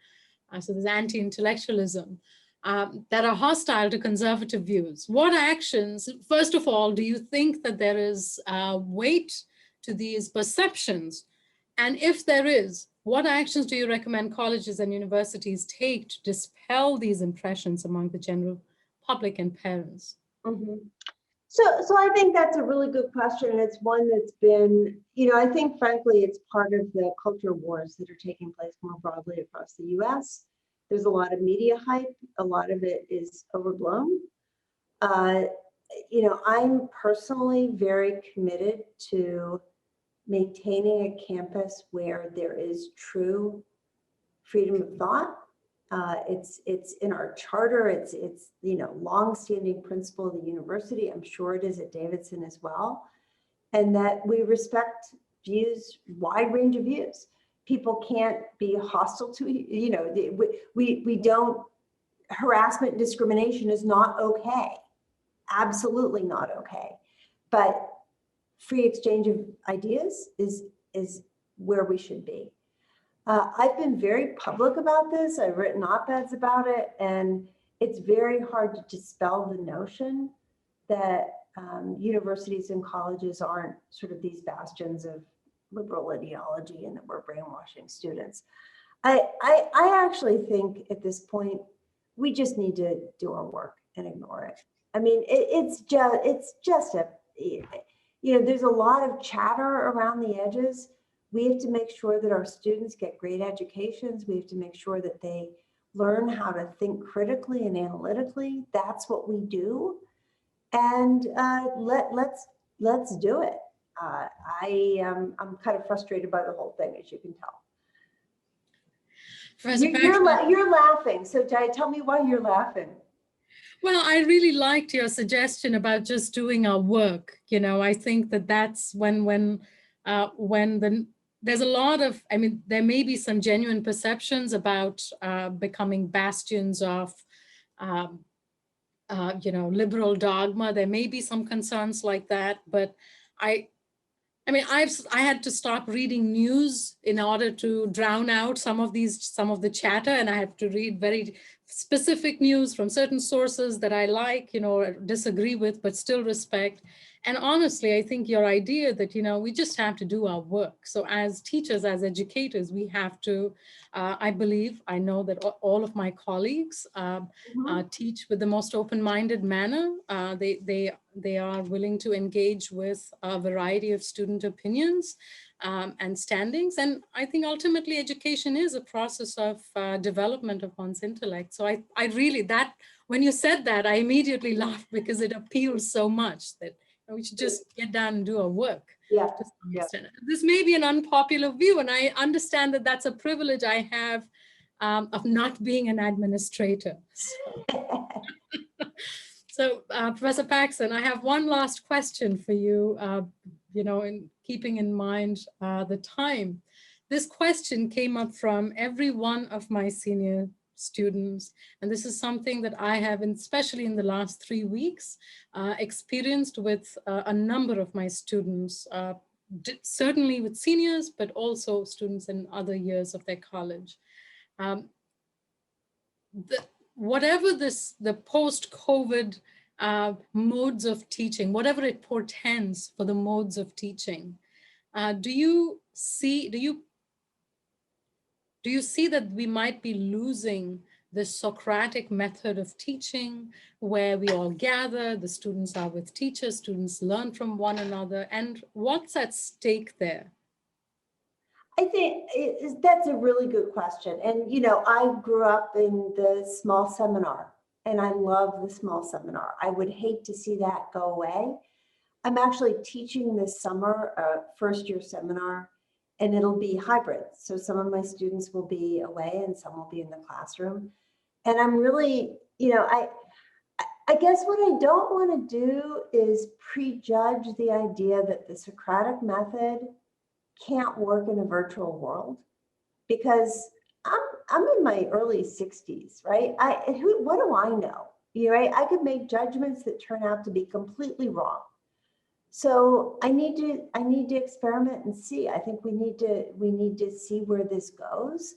So there's anti-intellectualism. that are hostile to conservative views. What actions, first of all, do you think that there is weight to these perceptions? And if there is, what actions do you recommend colleges and universities take to dispel these impressions among the general public and parents? Mhm. So I think that's a really good question. And it's one that's been, I think frankly, it's part of the culture wars that are taking place more broadly across the US. There's a lot of media hype. A lot of it is overblown. I'm personally very committed to maintaining a campus where there is true freedom of thought. It's in our charter. It's longstanding principle of the university. I'm sure it is at Davidson as well, and that we respect views, wide range of views. People can't be hostile to we don't. Harassment and discrimination is not okay. Absolutely not okay. But free exchange of ideas is where we should be. I've been very public about this. I've written op-eds about it, and it's very hard to dispel the notion that universities and colleges aren't sort of these bastions of liberal ideology and that we're brainwashing students. I actually think at this point, we just need to do our work and ignore it. I mean, it's just there's a lot of chatter around the edges. We have to make sure that our students get great educations. We have to make sure that they learn how to think critically and analytically. That's what we do. And let's do it. I'm kind of frustrated by the whole thing, as you can tell. You're laughing. So tell me why you're laughing. Well, I really liked your suggestion about just doing our work. I think that's when there's a lot of, there may be some genuine perceptions about becoming bastions of, liberal dogma. There may be some concerns like that, but I had to stop reading news in order to drown out some of the chatter, and I have to read very specific news from certain sources that I like, disagree with, but still respect. And honestly, I think your idea that, we just have to do our work. So as teachers, as educators, we have to, I know that all of my colleagues teach with the most open-minded manner. They are willing to engage with a variety of student opinions and standings. And I think ultimately education is a process of development of one's intellect. So I really, when you said that, I immediately laughed because it appeals so much that we should just get down and do our work. Yeah. This may be an unpopular view, and I understand that that's a privilege I have of not being an administrator. So Professor Paxson, I have one last question for you, in keeping in mind the time. This question came up from every one of my senior students, and this is something that I have, especially in the last 3 weeks, experienced with a number of my students, certainly with seniors, but also students in other years of their college. Whatever the post-COVID modes of teaching, whatever it portends for the modes of teaching, do you see that we might be losing the Socratic method of teaching, where we all gather, the students are with teachers, students learn from one another, and what's at stake there? I think that's a really good question. And, I grew up in the small seminar, and I love the small seminar. I would hate to see that go away. I'm actually teaching this summer a first-year seminar, and it'll be hybrid. So some of my students will be away and some will be in the classroom. And I'm really, I guess what I don't want to do is prejudge the idea that the Socratic method can't work in a virtual world, because I'm in my early 60s, right? What do I know? Right? I could make judgments that turn out to be completely wrong. So I need to experiment and see. I think we need to see where this goes.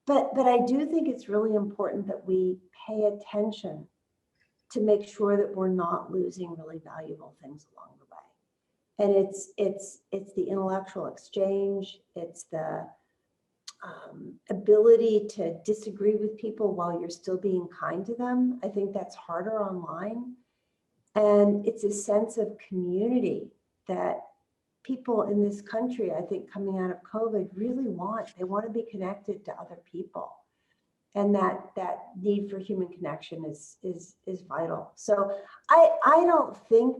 But I do think it's really important that we pay attention to make sure that we're not losing really valuable things along the way. And it's the intellectual exchange, it's the ability to disagree with people while you're still being kind to them. I think that's harder online. And it's a sense of community that people in this country, I think coming out of COVID, really want. They want to be connected to other people. And that need for human connection is vital. So I don't think,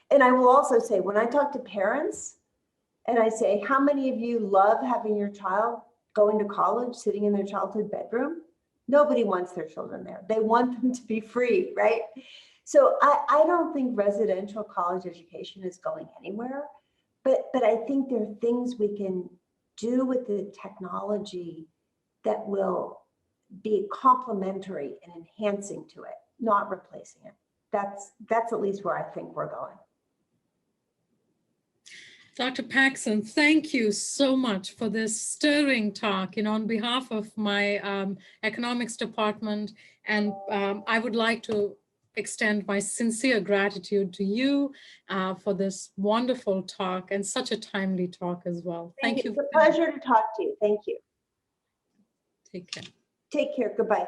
and I will also say, when I talk to parents and I say, how many of you love having your child going to college, sitting in their childhood bedroom? Nobody wants their children there. They want them to be free, right? So I don't think residential college education is going anywhere, but I think there are things we can do with the technology that will be complementary and enhancing to it, not replacing it. That's at least where I think we're going. Dr. Paxson, thank you so much for this stirring talk, on behalf of my economics department. And I would like to extend my sincere gratitude to you for this wonderful talk and such a timely talk as well. Thank you. It's a pleasure to talk to you. Thank you. Take care. Take care. Goodbye.